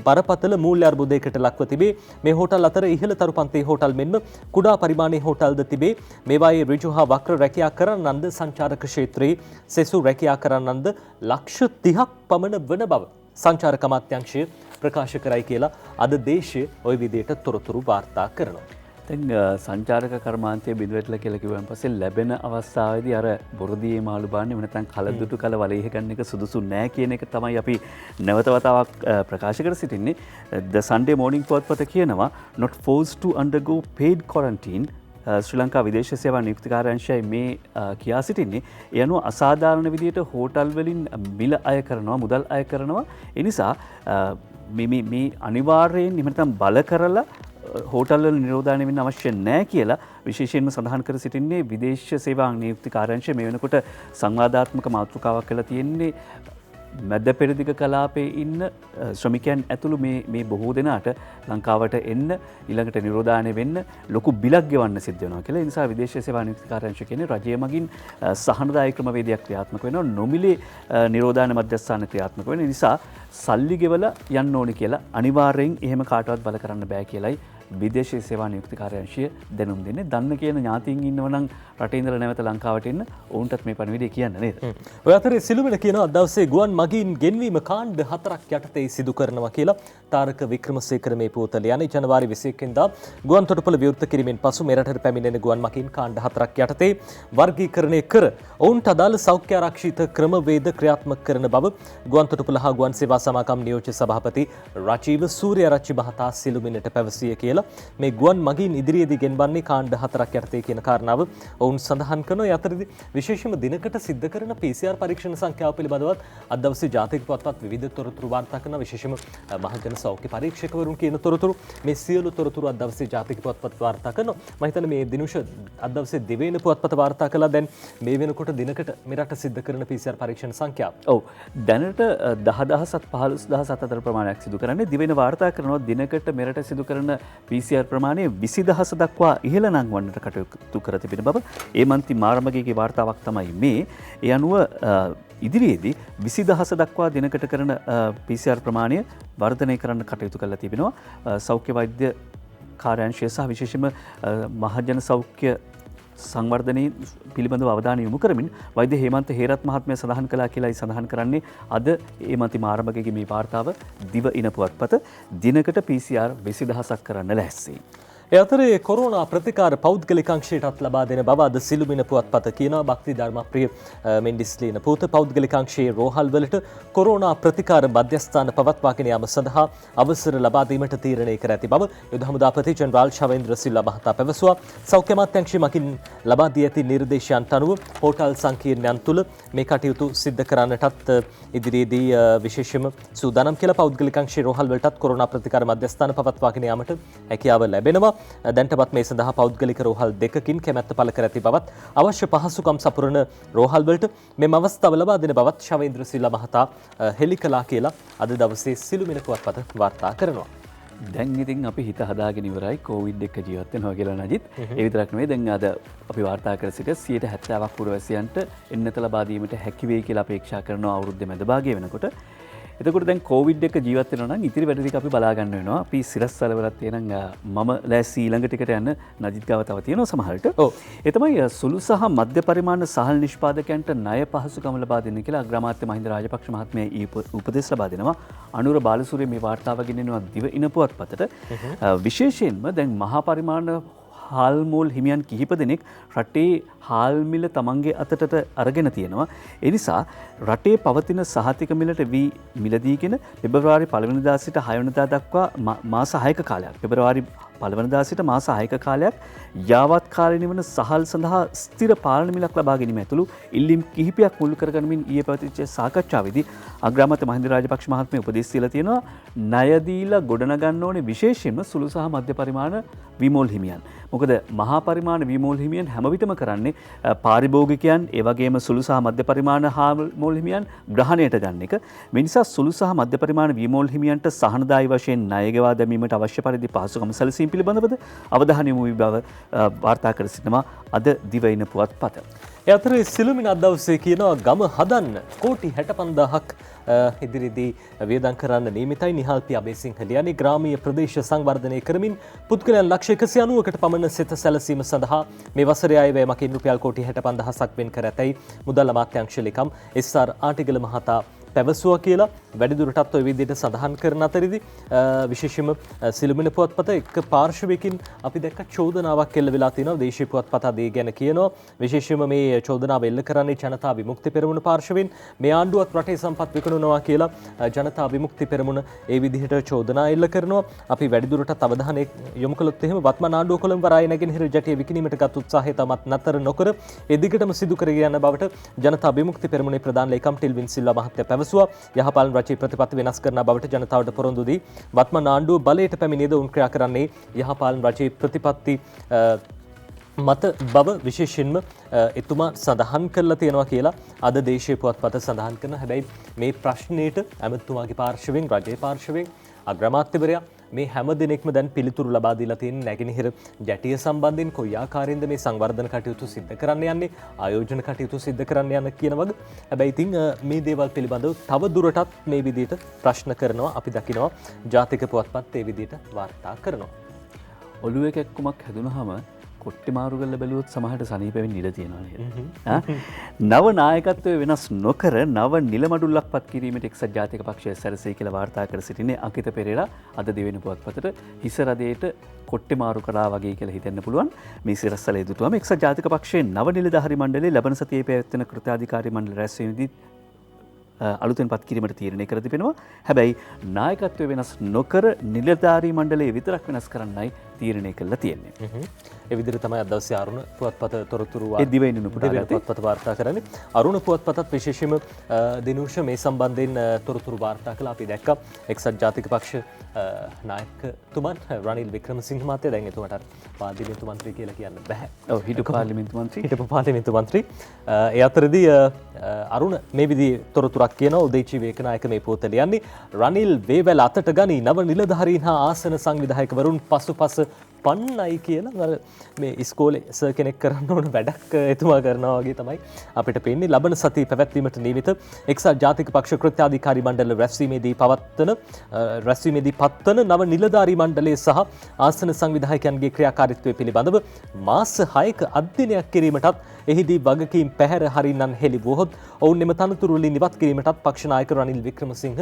බරපතල මූල්‍ය අර්බුදයකට ලක්ව තිබේ. මේ හෝටල් අතර ඉහළ තරු පන්තියේ හෝටල් මෙන්ම කුඩා පරිමාණයේ හෝටල්ද තිබේ. මේවායේ ඍජු හා වක්‍ර රැකියා කරන්නන්ද සංචාරක ක්ෂේත්‍රයේ සෙසු රැකියා කරන්නන්ද ලක්ෂ 30ක් පමණ වන බව සංචාරක අමාත්‍යාංශය ප්‍රකාශ කරයි කියලා අද දේශය ওই විදිහට තොරතුරු වාර්තා කරනවා. දැන් සංචාරක කර්මාන්තයේ බිඳවැටලා කියලා කිව්වන් පස්සේ ලැබෙන අවස්ථාවේදී අර බොරදියේ මාළු බාන්නේ වෙන නැත්නම් කලදුටු කල වලේ ගන්න එක සුදුසු නෑ කියන එක තමයි අපි නැවත වතාවක් ප්‍රකාශ කර සිටින්නේ. The Sunday Morning පුවත්පත කියනවා not forced to undergo paid quarantine ශ්‍රී ලංකා විදේශ සේවා නියුක්ති කාර්යාංශයයි මේ කියා සිටින්නේ. ඒ අනුව අසාධාරණ විදියට හෝටල් වලින් මිල අය කරනවා, මුදල් අය කරනවා. ඒ නිසා මේ අනිවාර්යයෙන් එහෙම නැත්නම් බල කරලා හෝටල් වල නිරෝධායන වෙන්න අවශ්‍ය නැහැ කියලා විශේෂයෙන්ම සඳහන් කර සිටින්නේ විදේශ සේවා නියුක්ති කාර්යාංශය. මේ වෙනකොට සංවාදාත්මක මාතෘකාවක් කරලා තියෙන්නේ මැද පෙරදිග කලාපයේ ඉන්න ශ්‍රමිකයන් ඇතුළු මේ බොහෝ දෙනාට ලංකාවට එන්න ඊළඟට නිරෝධායන වෙන්න ලොකු බිලක් ගෙවන්න සිද්ධ වෙනවා කියලා. ඒ නිසා විදේශ සේවා නියුක්ති කාර්යාංශය කියන්නේ රජය මගින් සහනදායී ක්‍රමවේදයක් ක්‍රියාත්මක වෙනවා. නොමිලේ නිරෝධායන මධ්‍යස්ථාන ක්‍රියාත්මක වෙන නිසා සල්ලි ගෙවලා යන්න ඕනේ කියලා අනිවාර්යෙන් එහෙම කාටවත් බල කරන්න බෑ කියලායි විදේශ සේවා නියුක්ති කාර්යාංශය දැනුම් දෙන්නේ. දන්න කියන ඥාතීන් ඉන්නව නම් රටේ ඉඳලා නැවත ලංකාවට එන්න ඔවුන්ටත් මේ පණිවිඩය කියන්න නේද? ඔය අතරේ සිළුමිණ කියනවා දවසේ ගුවන් මගීන් ගෙන්වීම කාණ්ඩ 4ක් යටතේ සිදු කරනවා කියලා තාරක වික්‍රමසේකර මේ පුවත ලියන්නේ. ජනවාරි 21 වෙනිදා ගුවන් තොටුපළ විවෘත කිරීමෙන් පසු මෙරටට පැමිණෙන ගුවන් මගීන් කාණ්ඩ 4ක් යටතේ වර්ගීකරණය කර ඔවුන්ට අදාළ සෞඛ්‍ය ආරක්ෂිත ක්‍රමවේද ක්‍රියාත්මක කරන බව ගුවන් තොටුපළ හා ගුවන් සේවා සමාගම් නියෝජ්‍ය සභාපති රජීව සූර්යරච්චි මහතා සිළුමිණට පැවසිය කියලා මේ ගුවන් මගීන් ඉදිරියේදී ගෙන්වන්නේ කාණ්ඩ 4ක් යටතේ කියන කාරණාව ඔවුන් සඳහන් කරනවා. ඒ අතරදී විශේෂයෙන්ම දිනකට සිද්ධ කරන PCR පරීක්ෂණ සංඛ්‍යාව පිළිබඳවත් අද දවසේ ජාතික පුවත්පත් විවිධ තොරතුරු වාර්තා කරන විශේෂයෙන්ම මහජන සෞඛ්‍ය පරීක්ෂකවරුන් කියන තොරතුරු මේ සියලු තොරතුරු අද දවසේ ජාතික පුවත්පත් වාර්තා කරනවා. මම හිතන්නේ මේ දිනුෂ අද දවසේ දෙවෙනි පුවත්පත වාර්තා කළා. දැන් මේ වෙනකොට දිනකට මෙරට සිද්ධ කරන PCR පරීක්ෂණ සංඛ්‍යාව. ඔව්. දැනට 10000ත් 15000ත් අතර ප්‍රමාණයක් සිදු කරන්නේ. දිවෙන වාර්තා කරනවා දිනකට මෙරට සිදු කරන PCR ප්‍රමාණය 20000 දක්වා ඉහළ නංවන්නට කටයුතු කර තිබෙන බව ඒ මන්ති මාරමගේගේ වාර්තාවක් තමයි මේ. ඒ අනුව ඉදිරියේදී 20000 දක්වා දිනකට කරන PCR ප්‍රමාණය වර්ධනය කරන්න කටයුතු කරලා තිබෙනවා. සෞඛ්‍ය වෛද්‍ය කාර්යාංශය සහ විශේෂයෙන්ම මහජන සෞඛ්‍ය සංවර්ධනයේ පිළිබඳව අවධානය යොමු කරමින් වෛද්‍ය හේමන්ත හේරත් මහත්මයා සඳහන් කළා කියලායි සඳහන් කරන්නේ අද ඒ මන්ති මාරමගේගේ මේ වාර්තාව දිව ඉන පුවත්පත. දිනකට PCR 20000ක් කරන්න ලැස්ති. ඒ අතරේ කොරෝනා ප්‍රතිකාර පෞද්ගලික අංශයටත් ලබා දෙන බව අද සිළුමිණ පුවත්පත කියනවා. භක්ති ධර්මප්‍රිය මෙන්ඩිස් ලියන පුවත පෞද්ගලික අංශයේ රෝහල් වලට කොරෝනා ප්‍රතිකාර මධ්‍යස්ථාන පවත්වාගෙන යාම සඳහා අවසර ලබා දීමට තීරණය කර ඇති බව යුද හමුදාපති ජෙනරාල් ශවේන්ද්‍ර සිල්වා මහතා පැවසුවා. සෞඛ්‍ය අමාත්‍යාංශය මගින් ලබා දී ඇති නිර්දේශයන්ට අනුව හෝටල් සංකීර්ණයන් තුළ මේ කටයුතු සිද්ධ කරන්නටත් ඉදිරියේදී විශේෂම සූදානම් කියලා පෞද්ගලික අංශයේ රෝහල් වලටත් කොරෝනා ප්‍රතිකාර මධ්‍යස්ථාන පවත්වාගෙන යාමට හැකියාව ලැබෙනවා. දැන්ටමත් මේ සඳහා පෞද්ගලික රෝහල් දෙකකින් කැමැත්ත පළ කර ඇති බවත් අවශ්‍ය පහසුකම් සපුරන රෝහල් වලට මෙම අවස්ථාව ලබා දෙන බවත් ශවේන්ද්‍ර සිල්වා මහතා හෙළි කළා කියලා අද දවසේ සිළුමිණ පුවත්පත වාර්තා කරනවා. දැන් ඉතින් අපි හිත හදාගෙන ඉවරයි කොවිඩ් එක ජීවත් වෙනවා කියලා නජිත්. ඒ විතරක් නෙවෙයි දැන් අද අපි වාර්තා කර සිට 70%ක් පුරවැසියන්ට එන්නත ලබා දීමට හැකි වෙයි කියලා අපේක්ෂා කරනවා අවුරුද්දේ මැද භාගය වෙනකොට. එතකොට දැන් කොවිඩ් එක ජීවත් වෙනවා නම් ඉතිරි වැඩ ටික අපි බලා ගන්න වෙනවා. අපි සිරස්වල වලත් තියෙනං මම ලෑස්ති ඊළඟ ටිකට යන්න නජිත් ගාව තව තියෙනවා සමහරට. ඔව්. ඒ තමයි සුළු සහ මධ්‍ය පරිමාණ සහල් නිෂ්පාදකයන්ට ණය පහසුකම් ලබා දෙන්න කියලා අග්‍රාමාත්‍ය මහින්ද රාජපක්ෂ මහත්මයා උපදෙස් ලබා දෙනවා. අනුර බාලසූරිය මේ වාර්තාව ගෙනෙනවා දිව ඉන පුවත්පතට. විශේෂයෙන්ම දැන් මහා පරිමාණ හාල් මෝල් හිමියන් කිහිප දෙනෙක් රටේ හාල් මිල තමන්ගේ අතට අරගෙන තියෙනවා. ඒ නිසා රටේ පවතින සහතික මිලට වී මිලදීගෙන පෙබරවාරි 1 වෙනිදා සිට 6 වෙනිදා දක්වා මාස 6ක කාලයක් පෙබරවාරි 1 වෙනිදා සිට මාස 6ක කාලයක් යාවත් කාලීන වන සහල් සඳහා ස්ථිර පාලන මිලක් ලබා ගැනීම ඇතුළු ඉල්ලීම් කිහිපයක් මුල් කරගනිමින් ඊයේ පැවතිච්ච සාකච්ඡාවේදී අග්‍රාමාත්‍ය මහින්ද රාජපක්ෂ මහත්මයා උපදෙස් දීලා තියෙනවා ණය දීලා ගොඩනගන්න ඕනේ විශේෂයෙන්ම සුළු සහ මධ්‍ය පරිමාණ විමෝල් හිමියන්. මොකද මහා පරිමාණ විමෝල් හිමියන් හැම විටම කරන්නේ කියන්නේ පාරිභෝගිකයන් ඒ වගේම සුළු සහ මධ්‍ය පරිමාණ හාල්මෝල් හිමියන් ග්‍රහණයට ගන්න එක. මේ නිසා සුළු සහ මධ්‍ය පරිමාණ වීමෝල් හිමියන්ට සහනදායී වශයෙන් ණය ගෙවා දැමීමට අවශ්‍ය පරිදි පහසුකම් සැලසීම පිළිබඳවද අවධානය යොමු වී බව වාර්තා කර සිටිනවා අද දිවයින පුවත්පත. ඒ අතරේ සිළුමිණ අද දවසේ කියනවා ගම හදන්න කෝටි 65,000ක් ඉදිරියේදී වියදම් කරන්න නියමිතයි. නිහාල්පි අබේසිංහ ලියන්නේ ග්‍රාමීය ප්‍රදේශ සංවර්ධනය කරමින් පුද්ගලයන් ලක්ෂ 190කට පමණ සිත සැලසීම සඳහා මේ වසරේ අයවැයමකින් රුපියල් කෝටි 65,000ක් වෙන් කර ඇතැයි මුදල් අමාත්‍යාංශ ලේකම් එස්.ආර්. ආටිගල මහතා පැවසුවා කියලා වැඩිදුරටත් ඔය විදිහට සඳහන් කරන අතරදී විශේෂයෙන්ම සිළුමිණ පුවත්පත එක් පාර්ශවයකින් අපි දැක්ක චෝදනාවක් එල්ල වෙලා තිනවා. දේශීය පුවත්පත අද ගැන කියනවා. විශේෂයෙන්ම මේ චෝදනාව එල්ල කරන්නේ ජනතා විමුක්ති පෙරමුණ පාර්ශවයෙන්. මේ ආණ්ඩුවත් රටේ සම්පත් විකුණනවා කියලා ජනතා විමුක්ති පෙරමුණ ඒ විදිහට චෝදනා එල්ල කරනවා. අපි වැඩිදුරටත් අවධානය යොමු කළොත් එහෙම වත්මන් ආණ්ඩුව කොළඹ වරාය නැගෙනහිර ජැටිය විකිණීමට ගත් උත්සාහය තමත් නතර නොකර ඒ දිගටම සිදු කරගෙන යන බවට ජනතා විමුක්ති පෙරමුණේ ප්‍රධාන ලේකම් ටිල්වින් සිල්වා මහත්තයා පැවසුවා. යහපාලන රජයේ ප්‍රතිපත්ති වෙනස් කරන බවට ජනතාවට පොරොන්දු දී වත්මන් ආණ්ඩුව බලයට පැමිණියද උන් ක්‍රියා කරන්නේ යහපාලන රජයේ ප්‍රතිපත්ති මත බව විශේෂයෙන්ම එතුමා සඳහන් කරලා තියෙනවා කියලා අද දේශීය පුවත්පත සඳහන් කරන. හැබැයි මේ ප්‍රශ්නයට ඇමතුමාගේ පාර්ශවයෙන් රජයේ පාර්ශවයෙන් අග්‍රාමාත්‍යවරයා මේ හැම දිනෙකම දැන් පිළිතුරු ලබා දීලා තියෙන නැගෙනහිර ජැටිය සම්බන්ධයෙන් කොයි ආකාරයෙන්ද මේ සංවර්ධන කටයුතු සිද්ධ කරන්න යන්නේ ආයෝජන කටයුතු සිද්ධ කරන්න යන කියන වගේ. හැබැයි ඉතින් මේ දේවල් පිළිබඳව තව දුරටත් මේ විදිහට ප්‍රශ්න කරනවා අපි දකිනවා ජාතික පුවත්පත් ඒ විදිහට වාර්තා කරනවා. ඔළුවේ කැක්කුමක් හැදුනහම කොට්ටි මාරු කරලා බැලුවොත් සමහරට සනීප වෙන්න ඉඩ තියෙනවා නේද? නව නායකත්වය වෙනස් නොකර නව නිල මඩුල්ලක් පත් කිරීමට එක්සත් ජාතික පක්ෂය සැරසෙයි කියලා වාර්තා කර සිටින්නේ අකිත පෙරේරා අද දිවෙන පුවත්පතට හිස රදයට කොට්ටි මාරු කළා වගේ කියලා හිතෙන්න පුළුවන්. මේ සිරස්සලේ දුටුවම එක්සත් ජාතික පක්ෂයේ නව නිලධාරි මණ්ඩලයේ ලබන සතියේ පැවැත්වෙන කෘත්‍යාධිකාරී මණ්ඩල රැස්වීමේදී අලුතෙන් පත් කිරීමට තීරණය කර තිබෙනවා. හැබැයි නායකත්වය වෙනස් නොකර නිලධාරී මණ්ඩලය විතරක් වෙනස් කරන්නයි තීරණය කළා තියෙන්නේ. ඒ විදිහට තමයි අද දවසේ අරුණ පුවත්පත තොරතුරු දිවයින පුවත්පත වාර්තා කරන්නේ. අරුණ පුවත්පතත් විශේෂයෙන්ම දිනුෂ මේ සම්බන්ධයෙන් තොරතුරු වාර්තා කළා. අපි දැක්කා එක්සත් ජාතික පක්ෂ නායකතුමන් රනිල් වික්‍රමසිංහ මහත්තයා දැන් එතුමාට පාර්ලිමේන්තු මන්ත්‍රී කියලා කියන්න බෑ. ඔව් හිටපු පාර්ලිමේන්තු මන්ත්‍රී. හිටපු පාර්ලිමේන්තු මන්ත්‍රී. ඒ අතරදී අරුණ මේ විදිහේ තොරතුරක් කියනවා. උදේචි වේකනායක මේ පොත ලියන්නේ රනිල් වේවැල අතට ගනි නව නිලධාරීන් හා ආසන සංවිධායකවරුන් පසුපස පන්නයි කියලා මේ ඉස්කෝලේ සර් කෙනෙක් කරන්න ඕන වැඩක් එතුමා කරනවා වගේ තමයි අපිට පේන්නේ. ලබන සතිය පැවැත්වීමට නියමිත එක්සත් ජාතික පක්ෂ කෘත්‍යාධිකාරී මණ්ඩල රැස්වීමේදී පත්වන නව නිලධාරී මණ්ඩලය සහ ආසන සංවිධායකයන්ගේ ක්‍රියාකාරීත්වය පිළිබඳව මාස 6ක අධ්‍යයනයක් කිරීමටත් එහිදී වගකීම් පැහැර හරින්නන් හෙළි වුවහොත් ඔවුන් එම තනතුරු වලින් ඉවත් කිරීමටත් පක්ෂ නායක රනිල් වික්‍රමසිංහ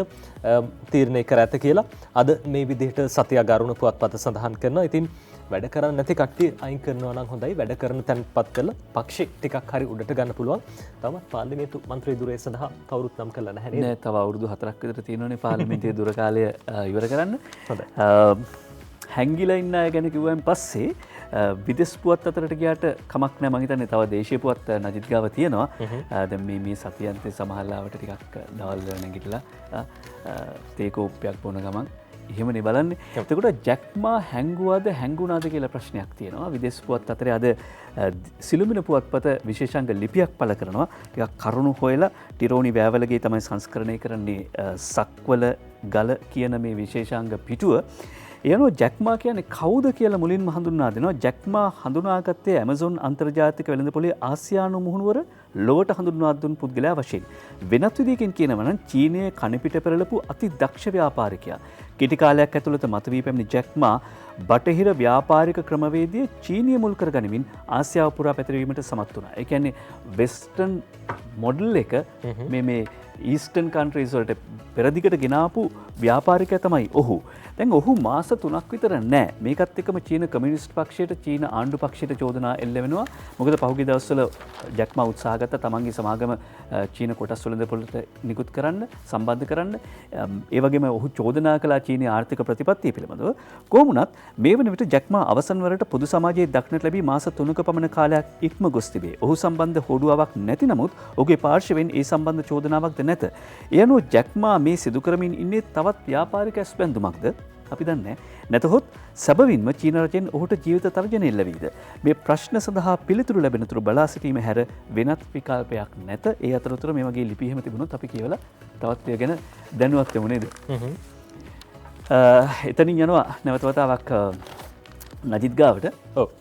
තීරණය කර ඇත කියලා අද මේ විදිහට සතිය අරුණ පුවත්පත සඳහන් කරනවා. ඉතින් වැඩ කරන්නේ නැති කට්ටිය අයින් කරනවා නම් හොඳයි. වැඩ කරන තැන්පත් කරලා පක්ෂේ ටිකක් හරි උඩට ගන්න පුළුවන්. තවමත් පාර්ලිමේන්තු මන්ත්‍රී ධුරය සඳහා කවුරුත් නම් කළා නැහැ නේද? නෑ, තව අවුරුදු 4ක් විතර තියෙනවනේ පාර්ලිමේන්තුවේ දුර කාලය ඉවර කරන්න. හොඳයි. හැංගිලා ඉන්න අය ගැන කිව්වන් පස්සේ විදෙස් පුවත් අතරට ගියාට කමක් නෑ. මම හිතන්නේ තව දේශීය පුවත් නජිත් ගාව තියෙනවා. දැන් මේ සතියන්තේ සමහරලාවට ටිකක් දවල් වල නැගිටලා තේ කෝප්පයක් බොන ගමන් එහෙමනේ බලන්නේ. එතකොට ජැක්මා හැංගුවාද හැංගුණාද කියලා ප්‍රශ්නයක් තියෙනවා. විදෙස් පුවත් අතරේ අද සිළුමිණ පුවත්පත විශේෂාංග ලිපියක් පළ කරනවා. ටිකක් කරුණු හොයලා ටිරෝනි වෑවලගේ තමයි සංස්කරණය කරන්නේ සක්වල ගල කියන මේ විශේෂාංග පිටුව. එයනෝ ජැක්මා කියන්නේ කවුද කියලා මුලින්ම හඳුන්වා දෙනවා. ජැක්මා හඳුනාගත්තේ ඇමසොන් අන්තර්ජාතික වෙළඳපොලේ ආසියානු මුහුණුවර ලොවට හඳුන්වා දුන් පුද්ගලයා වශයෙන්. වෙනත් විදිහකින් කියනවා නම් චීනයේ කණපිට පෙරළපු අති දක්ෂ ව්‍යාපාරිකයා. කෙටි කාලයක් ඇතුළත මතුවී පැමිණි ජැක්මා බටහිර ව්‍යාපාරික ක්‍රමවේදය චීනීය මුල් කරගනිමින් ආසියාව පුරා පැතිරවීමට සමත් වුණා. ඒ කියන්නේ වෙස්ටර්න් මොඩල් එක මේ ඊස්ටර්න් කන්ට්‍රීස් වලට පෙරදිගට ගෙනාපු ව්‍යාපාරිකයා තමයි ඔහු. දැන් ඔහු මාස 3ක් විතර නෑ. මේකත් එක්කම චීන කමියුනිස්ට් පක්ෂයට චීන ආණ්ඩු පක්ෂයට චෝදනා එල්ල වෙනවා. මොකද පහුගිය දවස්වල ජැක්මා උත්සාහ ගත්තා තමන්ගේ සමාගම චීන කොටස් වෙළඳපොළට නිකුත් කරන්න, සම්බන්ධ කරන්න. ඒ වගේම ඔහු චෝදනා කළා චීනයේ ආර්ථික ප්‍රතිපත්තිය පිළිබඳව. කොහොම වුණත් මේ වන විට ජැක්මා අවසන් වරට පොදු සමාජයේ දක්නට ලැබී මාස 3ක පමණ කාලයක් ඉක්ම ගොස් තිබේ. ඔහු සම්බන්ධ හොඩුවාවක් නැති නමුත් ඔහුගේ පාර්ශවයෙන් ඒ සම්බන්ධ චෝදනාවක්ද නැත. ඒ අනුව ජැක්මා මේ සිදු කරමින් ඉන්නේ තවත් ව්‍යාපාරික ඇස්බැඳුමක්ද? අපි දන්නේ නැතහොත් සැබවින්ම චීන රජයෙන් ඔහුට ජීවිත තර්ජනය එල්ලවීද. මේ ප්‍රශ්න සඳහා පිළිතුරු ලැබෙනතුරු බලා සිටීම හැර වෙනත් විකල්පයක් නැත. ඒ අතරතුර මේ වගේ ලිපි එහෙම තිබුණොත් අපි කියවලා තවත් ඒ ගැන දැනුවත් වෙමු නේද? එතනින් යනවා නැවත වතාවක් නජිත් ගාවට.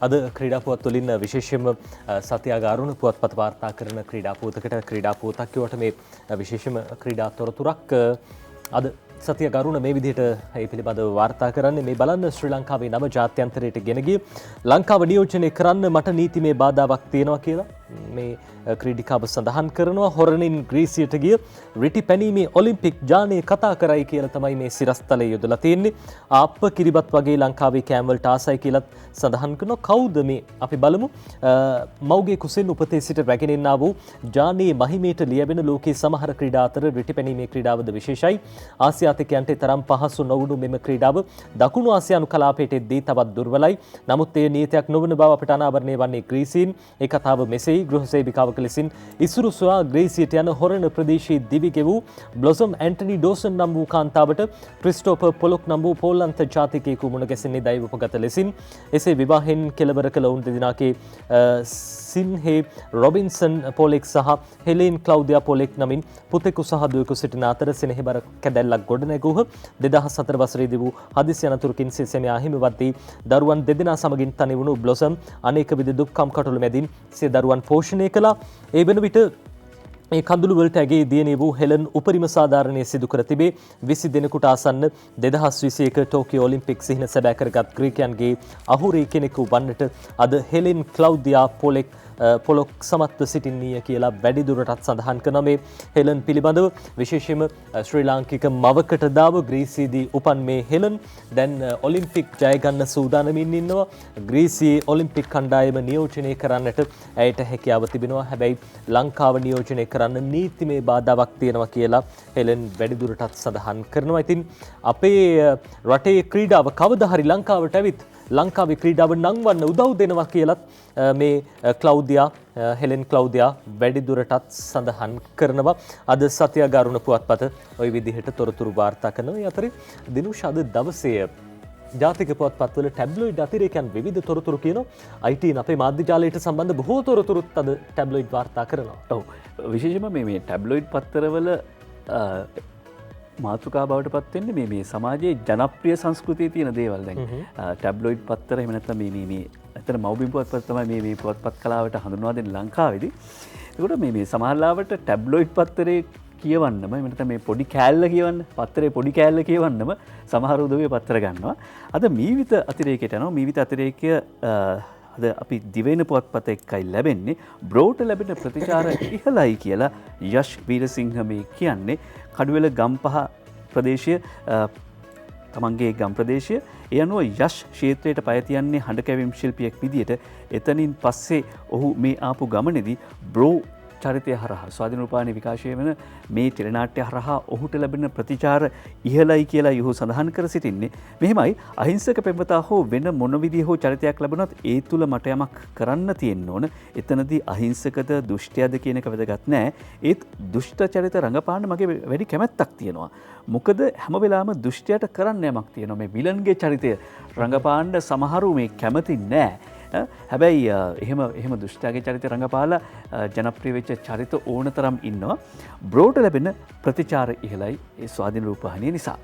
අද ක්‍රීඩා පුවත් වලින් විශේෂයෙන්ම සත්‍යාගාරුණ පුවත්පත වාර්තා කරන ක්‍රීඩා පුවතකට ක්‍රීඩා පුවතක් කියවට මේ විශේෂම ක්‍රීඩා තොරතුරක් අද සත්‍යගරුණ මේ විදිහට ඒ පිළිබඳව වාර්තා කරන්නේ. මේ බලන්න ශ්‍රී ලංකාවේ නව ජාත්‍යන්තරයට ගෙන ගිය ලංකාව නියෝජනය කරන්න මට නීතිමය බාධාවක් තියෙනවා කියලා මේ ක්‍රීඩිකාව සඳහන් කරනවා. හොරණින් ග්‍රීසියට ගිය රිටි පැනීමේ ඔලිම්පික් ජානය කතා කරයි කියලා තමයි මේ සිරස්තලයේ යොදලා තියෙන්නේ. ආප්ප කිරිබත් වගේ ලංකාවේ කෑම්වලට ආසයි කියලත් සඳහන් කරනවා. කවුද මේ? අපි බලමු. මව්ගේ කුසෙන් උපතේ සිට රැගෙන එන්නා වූ ජානයේ මහිමයට ලියැවෙන ලෝකයේ සමහර ක්‍රීඩා අතර රිටි පැනීමේ ක්‍රීඩාවද විශේෂයි. ආසියාතිකයන්ට තරම් පහසු නොවුණු මෙම ක්‍රීඩාව දකුණු ආසියානු කලාපයට එද්දී තවත් දුර්වලයි. නමුත් ඒ නීතියක් නොවන බව අපට අනාවරණය වන්නේ ග්‍රීසින්. ඒ කතාව මෙසේයි. ගෘහසේවිකාවක ලෙසින් ඉසුරු සොයා ග්‍රීසියට යන හොරණ ප්‍රදේශයේ දිවි ගෙවූ බ්ලොසම් ඇන්ටනි ඩෝසන් නම් වූ කාන්තාවට ක්‍රිස්ටෝපර් පොලොක් නම් වූ පෝලන්ත ජාතිකයෙකු මුණ ගැසෙන්නේ දෛවෝපගත ලෙසින්. එසේ විවාහයෙන් කෙළවර කළ ඔවුන් දෙදෙනාගේ සින්හේ රොබින්සන් පොලෙක් සහ හෙලේන් ක්ලවුදියා පොලෙක් නමින් පුතෙකු සහ දුවෙකු සිටින අතර සෙනෙහබර කැදැල්ලක් ගොඩනැගූහ. 2004 වසරේදී වූ හදිසි අනතුරකින් සිසෙමියා අහිමිවත් වී දරුවන් දෙදෙනා සමගින් තනි වුණු බ්ලොසම් අනේක විද දුක්ඛම් කටළු මැදින් සිය දරුවන් පෝෂණය කළා. ඒ වන විට මේ කඳුළු වලට ඇගේ දියණිය වූ හෙලන් උපරිම සාධාරණය සිදු කර තිබේ. 20 දිනකට ආසන්න 2021 ටෝකියෝ ඔලිම්පික් සිහින සැබෑ කරගත් ග්‍රීකයන්ගේ අහුරේ කෙනෙකු වන්නට අද හෙලෙන් ක්ලවුදියා පොලොක් සමත්ව සිටින්නීය කියලා වැඩිදුරටත් සඳහන් කරන මේ හෙලන් පිළිබඳව විශේෂයෙන්ම ශ්‍රී ලාංකික මවකට දාව ග්‍රීසියේදී උපන් මේ හෙලන් දැන් ඔලිම්පික් ජය ගන්න සූදානමින් ඉන්නවා. ග්‍රීසියේ ඔලිම්පික් කණ්ඩායම නියෝජනය කරන්නට ඇයට හැකියාව තිබෙනවා. හැබැයි ලංකාව නියෝජනය කරන්න නීතිමය බාධාවක් තියෙනවා කියලා හෙලන් වැඩිදුරටත් සඳහන් කරනවා. ඉතින් අපේ රටේ ක්‍රීඩාව කවදා හරි ලංකාවට ඇවිත් ලංකාවේ ක්‍රීඩාව නංවන්න උදව් දෙනවා කියලත් මේ හෙලෙන් ක්ලවුදියා වැඩිදුරටත් සඳහන් කරනවා. අද සත්‍යගරුණ පුවත්පත ওই විදිහට තොරතුරු වාර්තා කරනවා. ඒ අතරේ දිනුෂ අද දවසේ ජාතික පුවත්පත්වල ටැබ්ලොයිඩ් අතිරේකයන් විවිධ තොරතුරු කියනවා. ITN අපේ මාධ්‍ය ජාලයට සම්බන්ධ බොහෝ තොරතුරුත් අද ටැබ්ලොයිඩ් වාර්තා කරනවා. ඔව් විශේෂයෙන්ම මේ ටැබ්ලොයිඩ් පත්තරවල මාතෘකා බවට පත්වෙන්නේ මේ සමාජයේ ජනප්‍රිය සංස්කෘතිය තියෙන දේවල්. දැන් ටැබ්ලොයිඩ් පත්තර එහෙම නැත්නම් මේ අතන මව්බිම් පුවත්පත් තමයි මේ පුවත්පත් කලාවට හඳුන්වා දෙන්නේ ලංකාවේදී. ඒකට මේ සමහරලාවට ටැබ්ලොයිඩ් පත්තරේ කියවන්නම එහෙම නැත්නම් මේ පොඩි කෑල්ල කියවන්න පත්තරේ පොඩි කෑල්ල කියවන්නම සමහර උදවිය පත්තර ගන්නවා. අද මීවිත අතිරේකයට යනවා. මීවිත අතිරේකය අද අපි දිවෙන පුවත්පත එක්කයි ලැබෙන්නේ. බ්‍රෝට ලැබෙන ප්‍රතිචාර ඉහළයි කියලා යෂ් වීරසිංහ මේ කියන්නේ. කඩුවෙල ගම්පහ ප්‍රදේශය තමන්ගේ ගම් ප්‍රදේශය ඒ අනුව යෂ් ක්ෂේත්‍රයට පය තියන්නේ හඬ කැවීම් ශිල්පියෙක් විදියට. එතනින් පස්සේ ඔහු මේ ආපු ගමනේදී බ්‍රෝ චරිතය හරහා ස්වාධීන රූපායන විකාශය වෙන මේ ටෙලිනාට්‍ය හරහා ඔහුට ලැබෙන ප්‍රතිචාර ඉහළයි කියලා යහු සඳහන් කර සිටින්නේ. මෙහෙමයි අහිංසක පෙම්වතා හෝ වෙන මොන විදිහ හෝ චරිතයක් ලැබුණත් ඒ තුල මට යමක් කරන්න තියෙන්න ඕන. එතනදී අහිංසකද දුෂ්ටයද කියන එක වැදගත් නෑ. ඒත් දුෂ්ට චරිත රඟපාන්න මගේ වැඩි කැමැත්තක් තියෙනවා. මොකද හැම වෙලාවෙම දුෂ්ටයට කරන්න යමක් තියෙනවා. මේ විලන්ගේ චරිතය රඟපාන්න සමහරු මේ කැමති නෑ. හැබැයි එහෙම දුෂ්ටයාගේ චරිත රඟපාලා ජනප්‍රිය වෙච්ච චරිත ඕන තරම් ඉන්නවා. බ්‍රෝට ලැබෙන ප්‍රතිචාර ඉහළයි ඒ ස්වාධීන රූපවාහිනිය නිසා.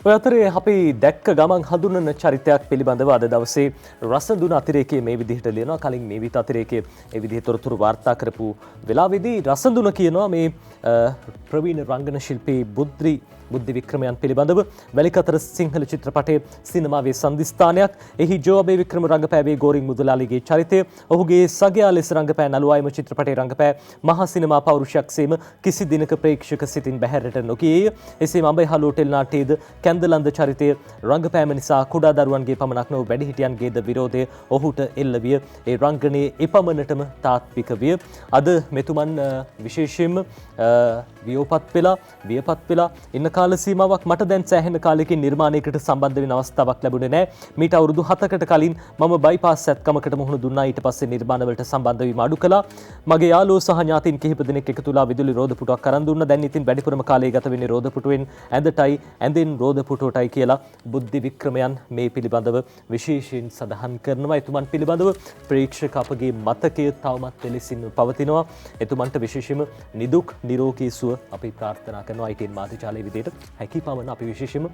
ඔය අතරේ අපි දැක්ක ගමන් හඳුනන චරිතයක් පිළිබඳව අද දවසේ රසඳුන අතිරේකයේ මේ විදිහට ලියනවා. කලින් මේ විත අතිරේකයේ ඒ විදිහේ තොරතුරු වාර්තා කරපු වෙලාවේදී රසඳුන කියනවා මේ ප්‍රවීණ රංගන ශිල්පී බුද්ධි වික්‍රමයන් පිළිබඳව වැලිකතර සිංහල චිත්‍රපටයේ සිනමාවේ සන්ධිස්ථානයක්. එහි ජෝබේ වික්‍රම රංගපෑවේ ගෝරින් මුදලාලිගේ චරිතය ඔහුගේ සගයා ලෙස රංගපෑ නළුවායම චිත්‍රපටයේ රංගපෑ මහා සිනමා පෞරුෂයක් සේම කිසි දිනක ප්‍රේක්ෂක සිතින් බැහැරට නොගියේය. එසේම අඹයහළු ටෙලි නාට්‍යයේද කැන්දලන්ද චරිතය රංගපෑම නිසා කුඩා දරුවන්ගේ පමණක් නොව වැඩිහිටියන්ගේද විරෝධය ඔහුට එල්ල විය. ඒ රංගනයේ එපමණටම තාත්වික විය. අද මෙතුමන් විශේෂයෙන්ම වියපත් වෙලා ඉන්න කාල සීමාවක් මට දැන් සෑහෙන කාලෙකින් නිර්මාණයකට සම්බන්ධ වෙන අවස්ථාවක් ලැබුණේ නැහැ. මීට අවුරුදු 7කට කලින් මම බයිපාස් සැත්කමකට මුහුණ දුන්නා. ඊට පස්සේ නිර්මාණවලට සම්බන්ධ වීම අඩු කළා. මගේ යාළුවෝ සහ ඥාතීන් කිහිප දෙනෙක් එකතු වෙලා විදුලි රෝද පුටුවක් අරන් දුන්නා. දැන් ඉතින් වැඩිපුරම කාලය ගත වෙන්නේ රෝද පුටුවෙන් ඇඳටයි ඇඳෙන් රෝද පුටුවටයි කියලා බුද්ධි වික්‍රමයන් මේ පිළිබඳව විශේෂයෙන් සඳහන් කරනවා. එතුමන් පිළිබඳව ප්‍රේක්ෂක අපගේ මතකය තවමත් එලෙසින් පවතිනවා. එතුමන්ට විශේෂයෙන්ම නිදුක් නිරෝගී සුව අපි ප්‍රාර්ථනා කරනවා. ITN මාධ්‍යජාලයේ විදිහට හැකි පමණ අපි විශේෂයෙන්ම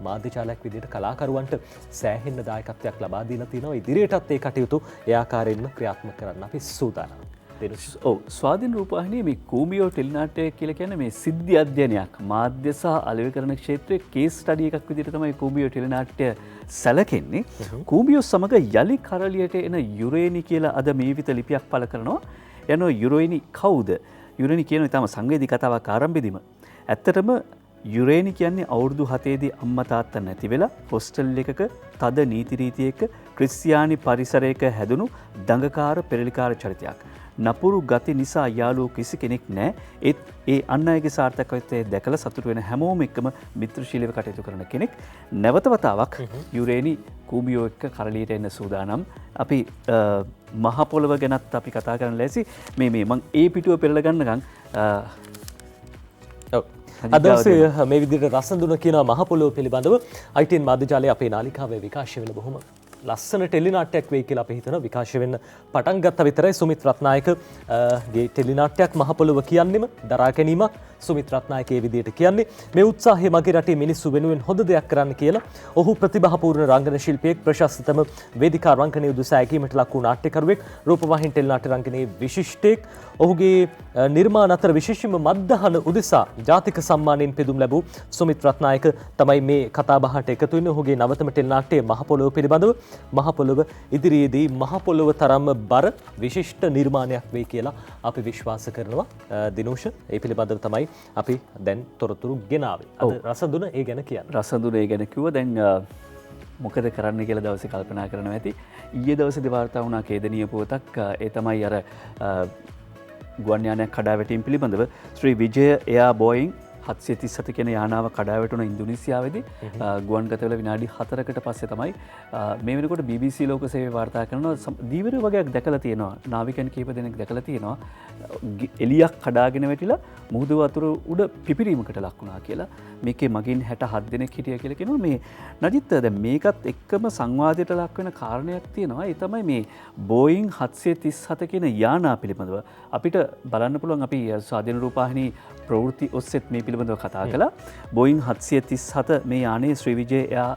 මාධ්‍යජාලයක් විදිහට කලාකරුවන්ට සෑහෙන දායකත්වයක් ලබා දීලා තිනවා. ඉදිරියටත් ඒ කටයුතු ඒ ආකාරයෙන්ම ක්‍රියාත්මක කරන්න අපි සූදානම්. ස්වාධීන රූපවාහිනියේ මේ කූඹියෝ ටෙලිනාට්‍ය කියලා කියන්නේ මේ සිද්ධි අධ්‍යයනයක් මාධ්‍ය සහ අලෙවිකරණ ක්ෂේත්‍රයේ කේස් ස්ටඩි එකක් විදිහට තමයි කූඹියෝ ටෙලිනාට්‍ය සැලකෙන්නේ. කූඹියෝ සමග යලි කරලියට එන යුරේනි කියලා අද මේ විත ලිපියක් පළ කරනවා. යනෝ යුරේනි කවුද? යුරේනි කියන ඉතාම සංවේදී කතාවක් ආරම්භෙදිම. ඇත්තටම යුරේනි කියන්නේ අවුරුදු 7ේදී අම්මා තාත්තා නැති වෙලා හොස්ටල් එකක තද නීති රීතියක ක්‍රිස්තියානි පරිසරයක හැදුණු දඟකාර පෙරලිකාර චරිතයක්. නපුරු ගති නිසා යාළුවෝ කිසි කෙනෙක් නැහැ. ඒත් ඒ අන් අයගේ සාර්ථකත්වය දැකලා සතුටු වෙන හැමෝම එක්කම මිත්‍රශීලීව කටයුතු කරන කෙනෙක්. නැවත වතාවක් යුරේනි කූඹියෝ එක්ක කරලියට එන්න සූදානම්. අපි මහ පොළව ගැනත් අපි කතා කරන්න ලෑසි. මේ මම ඒ පිටුව පෙරලා ගන්නකම් අද දවසේ මේ විදිහට රසඳුන කියන මහ පොළොව පිළිබඳව ITN මාධ්‍යජාලයේ අපේ නාලිකාවේ විකාශය වෙන බොහොම ලස්සන ටෙලිනාට්‍යයක් වෙයි කියලා අපි හිතනවා. විකාශය වෙන්න පටන් ගත්ත විතරයි සුමිත් රත්නායක ගේ ටෙලිනාට්‍යයක් මහ පොළොව කියන්නෙම දරා ගැනීමක්. සුමිත් රත්නායක ඒ විදිහට කියන්නේ මේ උත්සාහය මගේ රටේ මිනිස්සු වෙනුවෙන් හොඳ දෙයක් කරන්න කියලා. ඔහු ප්‍රතිභාපූර්ණ රංගන ශිල්පියෙක්, ප්‍රශස්තතම වේදිකා රංගනයේ උදෙසා ඇගීමට ලක් වූ නාට්‍යකරුවෙක්, රූපවාහිනී ටෙලිනාට්‍ය රංගනයේ විශිෂ්ටයෙක්. ඔහුගේ නිර්මාණ අතර විශේෂයෙන්ම මද්දහන උදෙසා ජාතික සම්මානයෙන් පෙදුම් ලැබූ සුමිත් රත්නායක තමයි මේ කතාබහට එකතු වෙන්නේ. ඔහුගේ නවතම ටෙලිනාට්‍ය මහ පොළොව පිළිබඳව. මහ පොළොව ඉදිරියේදී මහ පොළොව තරම්ම බර විශිෂ්ට නිර්මාණයක් වෙයි කියලා අපි විශ්වාස කරනවා. දිනෝෂ ඒ පිළිබඳව තමයි අපි දැන් තොරතුරු ගෙනාවේ. අද රසඳුන ඒ ගැන කියන්න. රසඳුන ඒ ගැන කිව්වා. දැන් මොකද කරන්න කියලා දවසේ කල්පනා කරනවා ඇති. ඊයේ දවසේදී වාර්තා වුණා ඛේදනීය පුවතක්. ඒ තමයි අර ගුවන් යානයක් කඩාවැටීම පිළිබඳව ශ්‍රී විජය එයා බෝයින් 737 කියන යානාව කඩාවැටුණ ඉන්දුනීසියාවේදී ගුවන්ගත වෙලා විනාඩි 4කට පස්සේ තමයි මේ වෙනකොට BBC ලෝක සේවය වාර්තා කරනවා. දීවර වගේක් දැකලා තියෙනවා. නාවිකයන් කීප දෙනෙක් දැකලා තියෙනවා. එලියක් කඩාගෙන වැටිලා මුහුදු වතුර උඩ පිපිරීමකට ලක් වුණා කියලා. මේකේ මගින් 67 දෙනෙක් හිටියා කියලා කියනවා. මේ නජිත් දැන් මේකත් එක්කම සංවාදයට ලක් වෙන කාරණයක් තියෙනවා. ඒ තමයි මේ බෝයින් 737 කියන යානා පිළිබඳව අපිට බලන්න පුළුවන්. අපි ස්වාධීන රූපවාහිනී ප්‍රවෘත්ති ඔස්සෙත් මේ පිළිබඳව කතා කළා. බෝයින් 737 මේ යානයේ ශ්‍රී විජය එයා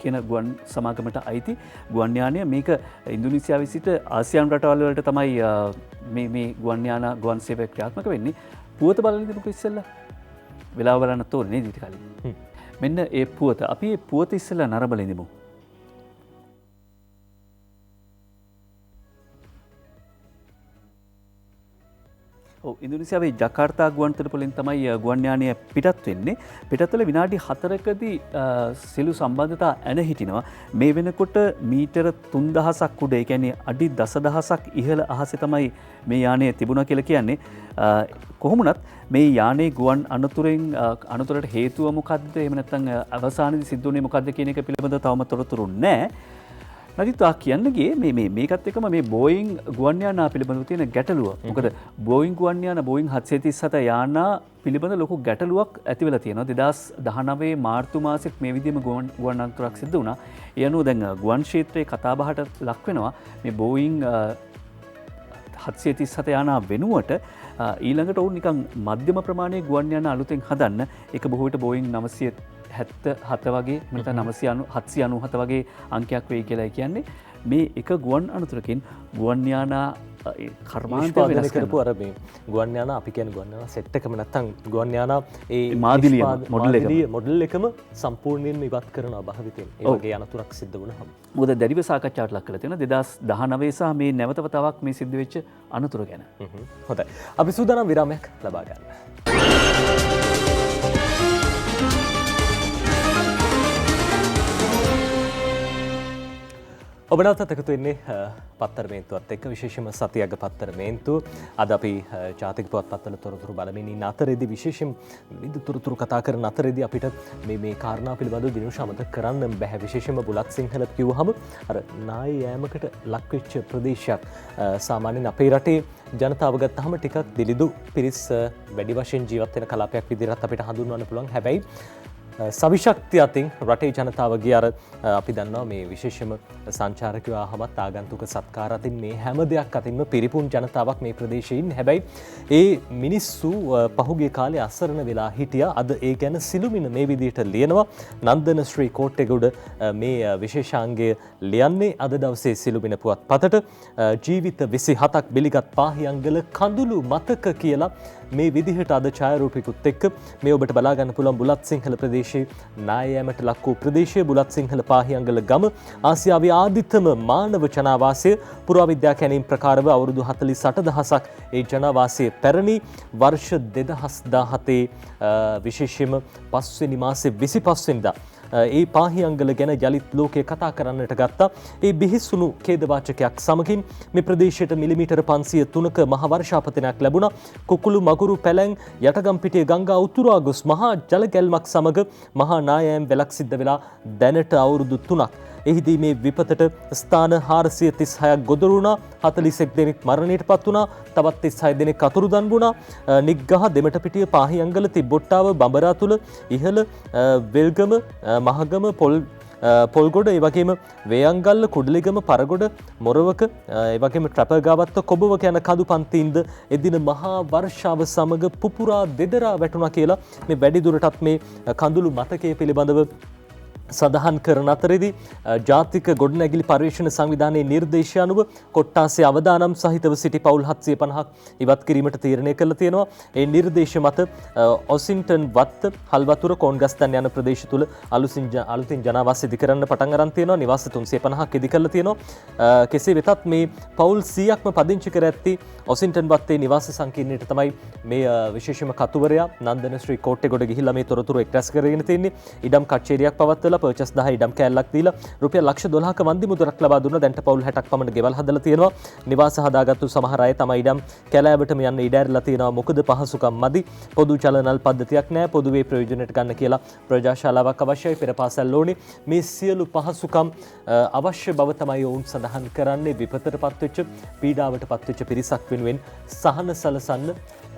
කියන ගුවන් සමාගමට අයිති ගුවන් යානය. මේක ඉන්දුනීසියාවේ සිට ආසියානු රටවල් වලට තමයි මේ ගුවන් යාන ගුවන් සේවය ක්‍රියාත්මක වෙන්නේ. පුවත බලන්න දෙමුකෝ ඉස්සෙල්ලා. වෙලාව බලන්න තෝරන්නේ නේද ඊට කලින්. මෙන්න ඒ පුවත. අපි මේ පුවත ඉස්සෙල්ලා නරඹලා ඉඳමු. ඉන්දුනීසියාවේ ජකාර්තා ගුවන්තොටුපොළින් තමයි ගුවන් යානය පිටත් වෙන්නේ. පිටත් වෙලා විනාඩි 4කදී සිළු සම්බන්ධතා ඇන හිටිනවා. මේ වෙනකොට මීටර 3000ක් උඩ, ඒ කියන්නේ අඩි 10000ක් ඉහළ අහසේ තමයි මේ යානය තිබුණා කියලා කියන්නේ. කොහොමුණත් මේ යානයේ ගුවන් අනතුරට හේතුව මොකද්ද? එහෙම නැත්නම් අවසානයේදී සිද්ධ වුණේ මොකද්ද කියන එක පිළිබඳව තවම තොරතුරු නැහැ. නදිතා කියන්න ගියේ මේකත් එක්කම මේ බෝයින් ගුවන් යානා පිළිබඳව තියෙන ගැටලුව. මොකද බෝයින් ගුවන් යානා බෝයින් 737 යානා පිළිබඳ ලොකු ගැටලුවක් ඇති වෙලා තියෙනවා. 2019 මාර්තු මාසෙත් මේ විදිහම ගුවන් අනතුරක් සිද්ධ වුණා. ඒ අනුව දැන් ගුවන් ක්ෂේත්‍රයේ කතාබහට ලක් වෙනවා මේ බෝයින් 737 යානා වෙනුවට ඊළඟට ඔවුන් නිකන් මධ්‍යම ප්‍රමාණයේ ගුවන් යානා අලුතෙන් හදන්න. ඒක බොහෝ විට බෝයින් 977 වගේ නැත්නම් 797 වගේ අංකයක් වෙයි කියලා කියන්නේ. මේ එක ගුවන් අනතුරකින් ගුවන් යානා කර්මාන්තය වෙනස් කරපු අර මේ ගුවන් යානා අපි කියන්නේ ගුවන් යානා සෙට් එකම නැත්නම් ගුවන් යානා ඒ මාදිලිය මොඩල් එකම සම්පූර්ණයෙන්ම ඉවත් කරනවා භාවිතයෙන්. ඒ වගේ අනතුරක් සිද්ධ වුණාම. මොකද දැඩිව සාකච්ඡාවට ලක් කරලා තියෙනවා 2019 සහ මේ නැවත වතාවක් මේ සිද්ධ වෙච්ච අනතුර ගැන. හොඳයි. අපි සූදානම් විරාමයක් ලබා ගන්න. ඔබ නැවතත් එකතු වෙන්නේ පත්තර මේන්තුවත් එක්ක විශේෂයෙන්ම සතියක පත්තර මේන්තුව. අද අපි ජාතික පුවත්පත්වල තොරතුරු බලමින් ඉන්න අතරේදී විශේෂයෙන් විවිධ තොරතුරු කතා කරන අතරේදී අපිට මේ කාරණා පිළිබඳව දිනුෂ අමතක කරන්න බැහැ. විශේෂයෙන්ම බුලත් සිංහල කිව්වහම අර නාය යෑමකට ලක්වෙච්ච ප්‍රදේශයක් සාමාන්‍යයෙන් අපේ රටේ ජනතාව ගත්තහම ටිකක් දිලිදු පිරිස් වැඩි වශයෙන් ජීවත් වෙන කලාපයක් විදිහට අපිට හඳුන්වන්න පුළුවන්. හැබැයි සවිශක්තිය අතින් රටේ ජනතාවගේ අර අපි දන්නවා මේ විශේෂම සංචාරකයෝ ආවමත් ආගන්තුක සත්කාර අතින් මේ හැම දෙයක් අතින්ම පිරිපුන් ජනතාවක් මේ ප්‍රදේශයේ ඉන්නේ. හැබැයි ඒ මිනිස්සු පහුගිය කාලේ අසරණ වෙලා හිටියා. අද ඒ ගැන සිළුමිණ මේ විදිහට ලියනවා. නන්දන ශ්‍රී කෝට්ටේගොඩ මේ විශේෂාංගය ලියන්නේ අද දවසේ සිළුමිණ පුවත්පතට. ජීවිත 27ක් බිලිගත් පාහියන්ගල කඳුළු මතක කියලා මේ විදිහට අද ඡායාරූපිකුත් එක්ක මේ ඔබට බලා ගන්න පුළුවන් බුලත් සිංහල ප්‍රදේශයේ නායෑමට ලක් වූ ප්‍රදේශයේ බුලත් සිංහල පාහියන්ගල ගම ආසියාවේ ආදිතම මානව ජනාවාසය පුරාවිද්‍යා කැණීම් ප්‍රකාරව අවුරුදු 48000ක් ඒ ජනාවාසයේ පැරණි වර්ෂ 2017 විශේෂයෙන්ම 5 වෙනි මාසේ 25 වෙනිදා ඒ පාහියන්ගල ගැන යලිත් ලෝකයේ කතා කරන්නට ගත්තා. ඒ බිහිසුණු ඛේදවාචකයක් සමගින් මේ ප්‍රදේශයට මිලිමීටර 503ක මහ වර්ෂාපතනයක් ලැබුණා. කුකුළු මගුරු පැලැන් යටගම්පිටිය ගංගා උතුරා ගොස් මහා ජල ගැල්මක් සමග මහා නායෑම් වැලක් සිද්ධ වෙලා දැනට අවුරුදු 3ක්. එහිදී මේ විපතට ස්ථාන 436ක් ගොදුරු වුණා. 41 දෙනෙක් මරණයට පත් වුණා. තවත් 36 දෙනෙක් අතුරුදන් වුණා. නිග්ගහ දෙමටපිටිය පාහියන්ගල තිබ්බොට්ටාව බඹරාතුල ඉහළ වෙල්ගම මහගම පොල්ගොඩ ඒ වගේම වේයන්ගල්ල කුඩලිගම පරගොඩ මොරවක ඒ වගේම ට්‍රැපර්ගාවත්ත කොබවක යන කඳු පන්තින්ද එදින මහා වර්ෂාව සමග පුපුරා දෙදරා වැටුණා කියලා මේ වැඩිදුරටත් මේ කඳුළු මතකයේ පිළිබඳව සඳහන් කරන අතරේදී ජාතික ගොඩනැගිලි පර්යේෂණ සංවිධානයේ නිර්දේශය අනුව කොට්ටාසේ අවදානම් සහිතව සිටි පවුල් 750ක් ඉවත් කිරීමට තීරණය කළා තියෙනවා. ඒ නිර්දේශ මත ඔසින්ටන් වත්ත හල්වතුර කොන්ගස්තන් යන ප්‍රදේශ තුල අලුතින් ජනාවාස ඉදි කරන්න පටන් අරන් තියෙනවා. නිවාස 350ක් ඉදි කරලා තියෙනවා. කෙසේ වෙතත් මේ පවුල් 100ක්ම පදිංචි කර ඇත්තේ ඔසින්ටන් වත්තේ නිවාස සංකීර්ණයට තමයි මේ විශේෂම කතුවරයා නන්දන ශ්‍රී කෝට්ටේගොඩ ගිහිල්ලා මේ තොරතුරු එක්රැස් කරගෙන තින්නේ. ඉඩම් කච්චේරියක් පවත්වලා පර්චස් 10 ඉඩම් කෑල්ලක් දීලා රුපියල් ලක්ෂ 12ක වන්දි මුදලක් ලබා දුන්නා. දැන්ට පවුල් 60ක් පමණ ගෙවල් හදලා තියෙනවා. නිවාස හදාගත්තු සමහර අය තමයි ඉඩම් කැලෑවටම යන්න ඉඩ ඇරලා තියෙනවා. මොකද පහසුකම් මදි. පොදු චලනල් පද්ධතියක් නැහැ. පොදුවේ ප්‍රයෝජනයට ගන්න කියලා ප්‍රජාශාලාවක් අවශ්‍යයි. පෙර පාසල් ඕනේ. මේ සියලු පහසුකම් අවශ්‍ය බව තමයි ඔවුන් සඳහන් කරන්නේ. විපතටපත් වෙච්ච පීඩාවටපත් වෙච්ච පිරිසක් වෙනුවෙන් සහන සලසන්න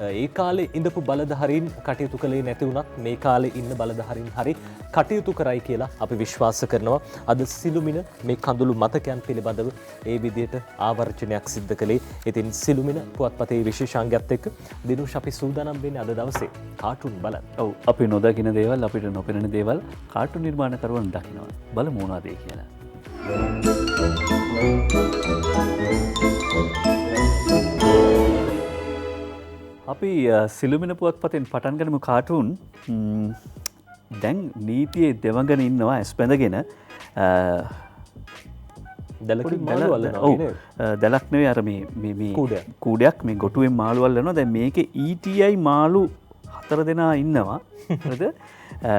ඒ කාලේ ඉඳපු බලධාරීන් කටයුතු කළේ නැති වුණත් මේ කාලේ ඉන්න බලධාරීන් හරි කටයුතු කරයි කියලා අපි විශ්වාස කරනවා. අද සිළුමිණ මේ කඳුළු මතකයන් පිළිබඳව ඒ විදිහට ආවර්ජනයක් සිද්ධ කළේ. ඉතින් සිළුමිණ පුවත්පතේ විශේෂාංගයත් එක්ක දිනුෂ අපි සූදානම් වෙන්නේ අද දවසේ කාටුන් බලන්න. ඔව් අපි නොදකින දේවල් අපිට නොපෙනෙන දේවල් කාටුන් නිර්මාණකරුවන් දකිනවා. බලමු මොනවද ඒ කියලා. අපි සිළුමිණ පුවත්පතෙන් පටන් ගනිමු කාටුන්. දැන් නීතියේ දෙවඟන ඉන්නවා ඇස් බැඳගෙන දැලක් නෙවෙයි අර මේ කූඩයක් මේ ගොටුවෙන් මාළු අල්ලනවා. දැන් මේකේ ETI මාළු 4 දෙනා ඉන්නවා. හරිද?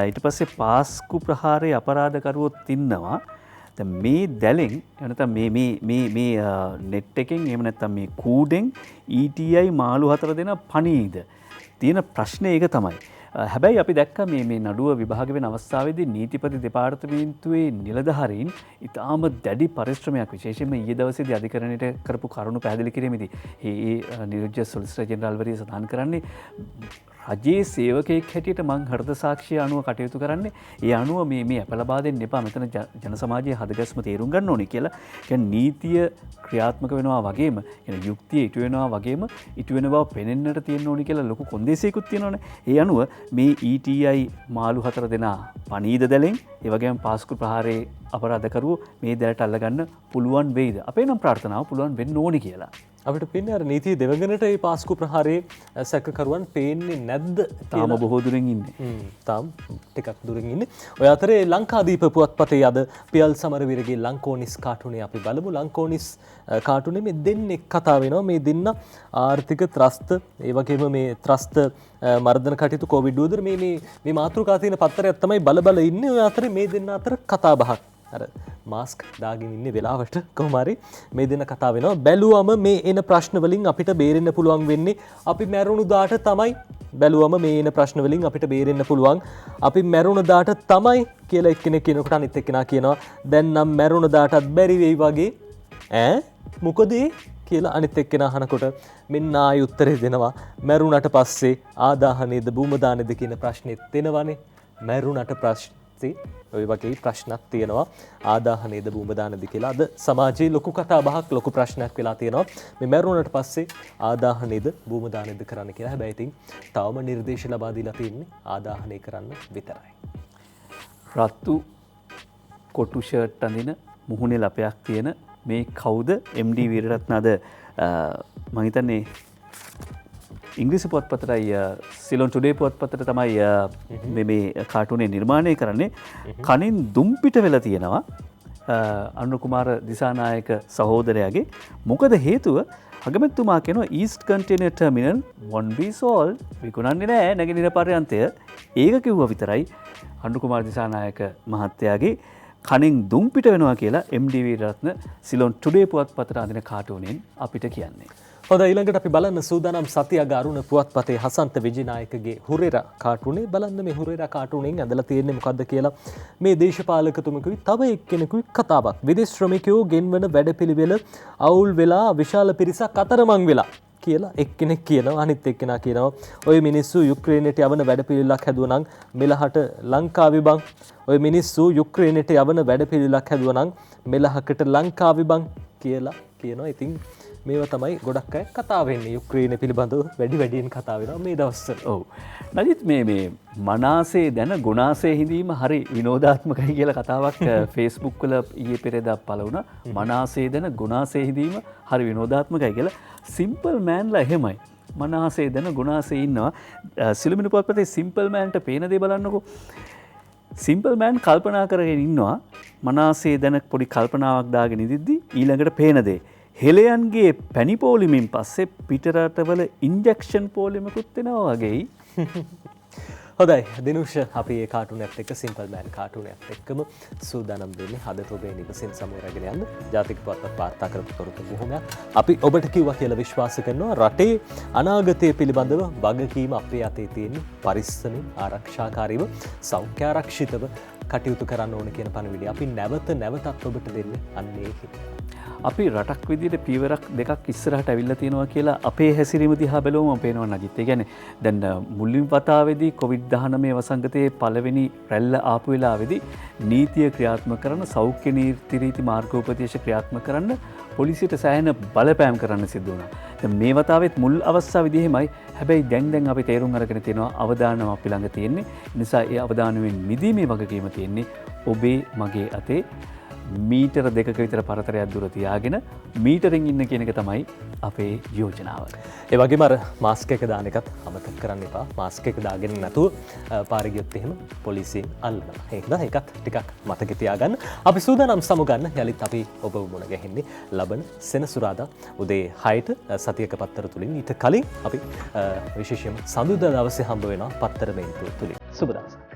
ඊට පස්සේ පාස්කු ප්‍රහාරයේ අපරාධකරුවොත් ඉන්නවා. දැන් මේ දැලෙන් එනතම් මේ නෙට් එකෙන් එහෙම නැත්නම් මේ කූඩෙන් ETI මාළු 4 දෙනා පණීද? තියෙන ප්‍රශ්නේ ඒක තමයි. හැබැයි අපි දැක්ක මේ නඩුව විභාග වෙන අවස්ථාවේදී නීතිපති දෙපාර්තමේන්තුවේ නිලධාරීන් ඉතාම දැඩි පරිශ්‍රමයක් විශේෂයෙන්ම ඊයේ දවසේදී අධිකරණයට කරපු කරුණු පැහැදිලි කිරීමේදී ඒ නියෝජ්‍ය සොලිසිටර් ජෙනරාල්වරිය සඳහන් කරන්නේ රජයේ සේවකයෙක් හැටියට මං හෘද සාක්ෂිය අනුව කටයුතු කරන්නේ. ඒ අනුව මේ අප ලබා දෙන්න එපා. මෙතන ජන සමාජයේ හදගස්ම තේරුම් ගන්න ඕනේ කියලා. කියන්නේ නීතිය ක්‍රියාත්මක වෙනවා වගේම කියන්නේ යුක්තිය ඉටු වෙනවා වගේම ඉටු වෙන බව පෙනෙන්නට තියෙන්න ඕනේ කියලා ලොකු කොන්දේසියකුත් තියෙනවානේ. ඒ අනුව මේ ETI මාළු 4 දෙනා පණීද දැලෙන් ඒ වගේම පාස්කු ප්‍රහාරයේ අපරාධකරුවෝ මේ දැලට අල්ලගන්න පුළුවන් වෙයිද? අපේ නම් ප්‍රාර්ථනාව පුළුවන් වෙන්න ඕනේ කියලා. අපිට පේන්නේ අර නීතිය දෙවඟනට මේ පාස්කු ප්‍රහාරයේ සැකකරුවන් පේන්නේ නැද්ද? තාම බොහෝ දුරින් ඉන්නේ. තාම ටිකක් දුරින් ඉන්නේ. ඔය අතරේ ලංකාදීප පුවත්පතේ අද පියල් සමරවීරගේ ලංකෝනිස් කාටුනේ අපි බලමු. ලංකෝනිස් කාටුනේ මේ දෙන්නෙක් කතා වෙනවා. මේ දෙන්න ආර්ථික ත්‍රස්ත ඒ වගේම මේ ත්‍රස්ත මර්ධන කටයුතු කොවිඩ් උදර මේ මාතෘකා තියෙන පත්තරයක් තමයි බල ඉන්නේ. ඔය අතරේ මේ දෙන්න අතර කතා බහක්. අර මාස්ක් දාගෙන ඉන්නේ වෙලාවට කොහොම හරි මේ දෙන කතා වෙනවා. බැලුවම මේ එන ප්‍රශ්න වලින් අපිට බේරෙන්න පුළුවන් වෙන්නේ අපි මැරුණු දාට තමයි. බැලුවම මේ එන ප්‍රශ්න වලින් අපිට බේරෙන්න පුළුවන් අපි මැරුණ දාට තමයි කියලා එක්කෙනෙක් කියනකොට අනිත් එක්කෙනා කියනවා දැන් නම් මැරුණ දාටත් බැරි වෙයි වගේ. මොකද කියලා අනිත් එක්කෙනා අහනකොට මෙන්න ආයි උත්තරේ දෙනවා මැරුණට පස්සේ ආදාහනේද භූමදානේද කියන ප්‍රශ්නෙත් එනවනේ. මැරුණට පස්සේ ඔය වගේ ප්‍රශ්නක් තියෙනවා ආදාහනේද භූමදානේද කියලා. අද සමාජයේ ලොකු කතා බහක් ලොකු ප්‍රශ්නයක් වෙලා තියෙනවා මේ මැරුණට පස්සේ ආදාහනේද භූමදානේද කරන්න කියලා. හැබැයි ඉතින් තවම නිර්දේශ ලබා දීලා තියෙන්නේ ආදාහනය කරන්න විතරයි. රත්තු කොටු ෂර්ට් අඳින මුහුණේ ලපයක් තියෙන මේ කවුද MD වීරරත්න අද මම හිතන්නේ ඉංග්‍රීසි පුවත්පතයි සිලොන් ටුඩේ පුවත්පතට තමයි මේ කාටුනේ නිර්මාණය කරන්නේ. කනින් දුම්පිට වෙලා තියෙනවා අනුර කුමාර දිසානායක සහෝදරයාගේ. මොකද හේතුව අගමැතිතුමා කියනවා east container terminal won't be sold විකුණන්නේ නැහැ නැගෙනහිර පර්යන්තය. ඒක කිව්වා විතරයි අනුර කුමාර දිසානායක මහත්තයාගේ කනින් දුම්පිට වෙනවා කියලා MD වීරරත්න සිලොන් ටුඩේ පුවත්පතට අඳින කාටුනෙන් අපිට කියන්නේ. හොඳ ඊළඟට අපි බලන්න සූදානම් සතියග අරුණ පුවත්පතේ හසන්ත විජිනායකගේ හුරේරා කාටුනේ බලන්න මේ හුරේරා කාටුනෙන් ඇඳලා තියෙන්නේ මොකද්ද කියලා. මේ දේශපාලකතුමකුයි තව එක්කෙනෙකුයි කතාවක්. විදේශ ශ්‍රමිකයෝ ගෙන්වන වැඩපිළිවෙල අවුල් වෙලා විශාල පිරිසක් අතරමං වෙලා කියලා එක්කෙනෙක් කියනවා. අනිත් එක්කෙනා කියනවා ඔය මිනිස්සු යුක්‍රේනයට යවන වැඩපිළිවෙලක් හැදුවනම් මෙලහට ලංකාවේ බං. ඔය මිනිස්සු යුක්‍රේනයට යවන වැඩපිළිවෙලක් හැදුවනම් මෙලහකට ලංකාවේ බං කියලා කියනවා. ඉතින් මේවා තමයි ගොඩක් අය කතා වෙන්නේ. යුක්‍රේනය පිළිබඳව වැඩියෙන් කතා වෙනවා මේ දවස්වල. ඔව්. නජිත් මේ මනාසේ දැන ගුණාසේ හිඳීම හරි විනෝදාත්මකයි කියලා කතාවක් Facebook වල ඊයේ පෙරේදා පළ වුණා. මනාසේ දැන ගුණාසේ හිඳීම හරි විනෝදාත්මකයි කියලා. සිම්පල් මෑන්ලා එහෙමයි. මනාසේ දැන ගුණාසේ ඉන්නවා. සිළුමිණි පුවත්පතේ සිම්පල් මෑන්ට පේන දේ බලන්නකෝ. සිම්පල් මෑන් කල්පනා කරගෙන ඉන්නවා. මනාසේ දැන පොඩි කල්පනාවක් දාගෙන ඉදිද්දි ඊළඟට පේන දේ හෙළයන්ගේ පැණි පෝලිමින් පස්සේ පිටරටවල ඉන්ජෙක්ෂන් පෝලිමකුත් වෙනවා වගේ. හොඳයි දිනුෂ අපි ඒ කාටුනයත් එක්ක සිම්පල් මෑන් කාටුනයත් එක්කම සූදානම් වෙන්නේ අදට ඔබේ නිවසෙන් සමු රැගෙන යන්න. ජාතික පුවත්පත් වාර්තා කරපු තොරතුරු බොහොමයක් අපි ඔබට කිව්වා කියලා විශ්වාස කරනවා. රටේ අනාගතය පිළිබඳව වගකීම අපේ අතේ තියෙන පරිස්සමින් ආරක්ෂාකාරීව සෞඛ්‍ය ආරක්ෂිතව කටයුතු කරන්න ඕන කියන පණිවිඩය අපි නැවතත් ඔබට දෙන්නේ අන්නේ හිතේ. අපි රටක් විදිහට පීවරක් දෙකක් ඉස්සරහට ඇවිල්ලා තියෙනවා කියලා අපේ හැසිරීම දිහා බැලුවම පේනවා නජිත්. ඒ කියන්නේ දැන් මුලින් වතාවේදී COVID-19 වසංගතයේ පළවෙනි රැල්ල ආපු වෙලාවේදී නීතිය ක්‍රියාත්මක කරන සෞඛ්‍ය නීති රීති මාර්ගෝපදේශ ක්‍රියාත්මක කරන්න පොලිසියට සෑහෙන බලපෑම් කරන්න සිදු වුණා. දැන් මේ වතාවෙත් මුල් අවස්ථාවේදී එහෙමයි. හැබැයි දැන් අපි තේරුම් අරගෙන තියෙනවා අවදානම අපි ළඟ තියෙන්නේ. නිසා ඒ අවදානමෙන් මිදීමේ වගකීම තියෙන්නේ ඔබේ මගේ අතේ. මීටර 2ක විතර පරතරයක් දුර තියාගෙන මීටරෙන් ඉන්න කියන එක තමයි අපේ යෝජනාව. ඒ වගේම අර මාස්ක් එක දාන එකත් අමතක කරන්න එපා. මාස්ක් එක දාගෙන නැතුව පාරේ ගියොත් එහෙම පොලිසියෙන් අල්ලනවා. ඒකත් ටිකක් මතක තියාගන්න. අපි සූදානම් සමුගන්න යලිත් අපි ඔබ මුණ ගැහෙන්නේ ලබන සෙනසුරාදා උදේ 6ට සතියක පත්තර තුලින්. ඊට කලින් අපි විශේෂයෙන්ම සඳුදා දවසේ හම්බ වෙනවා පත්තර මේන්තුව තුලින්. සුබ දවසක්.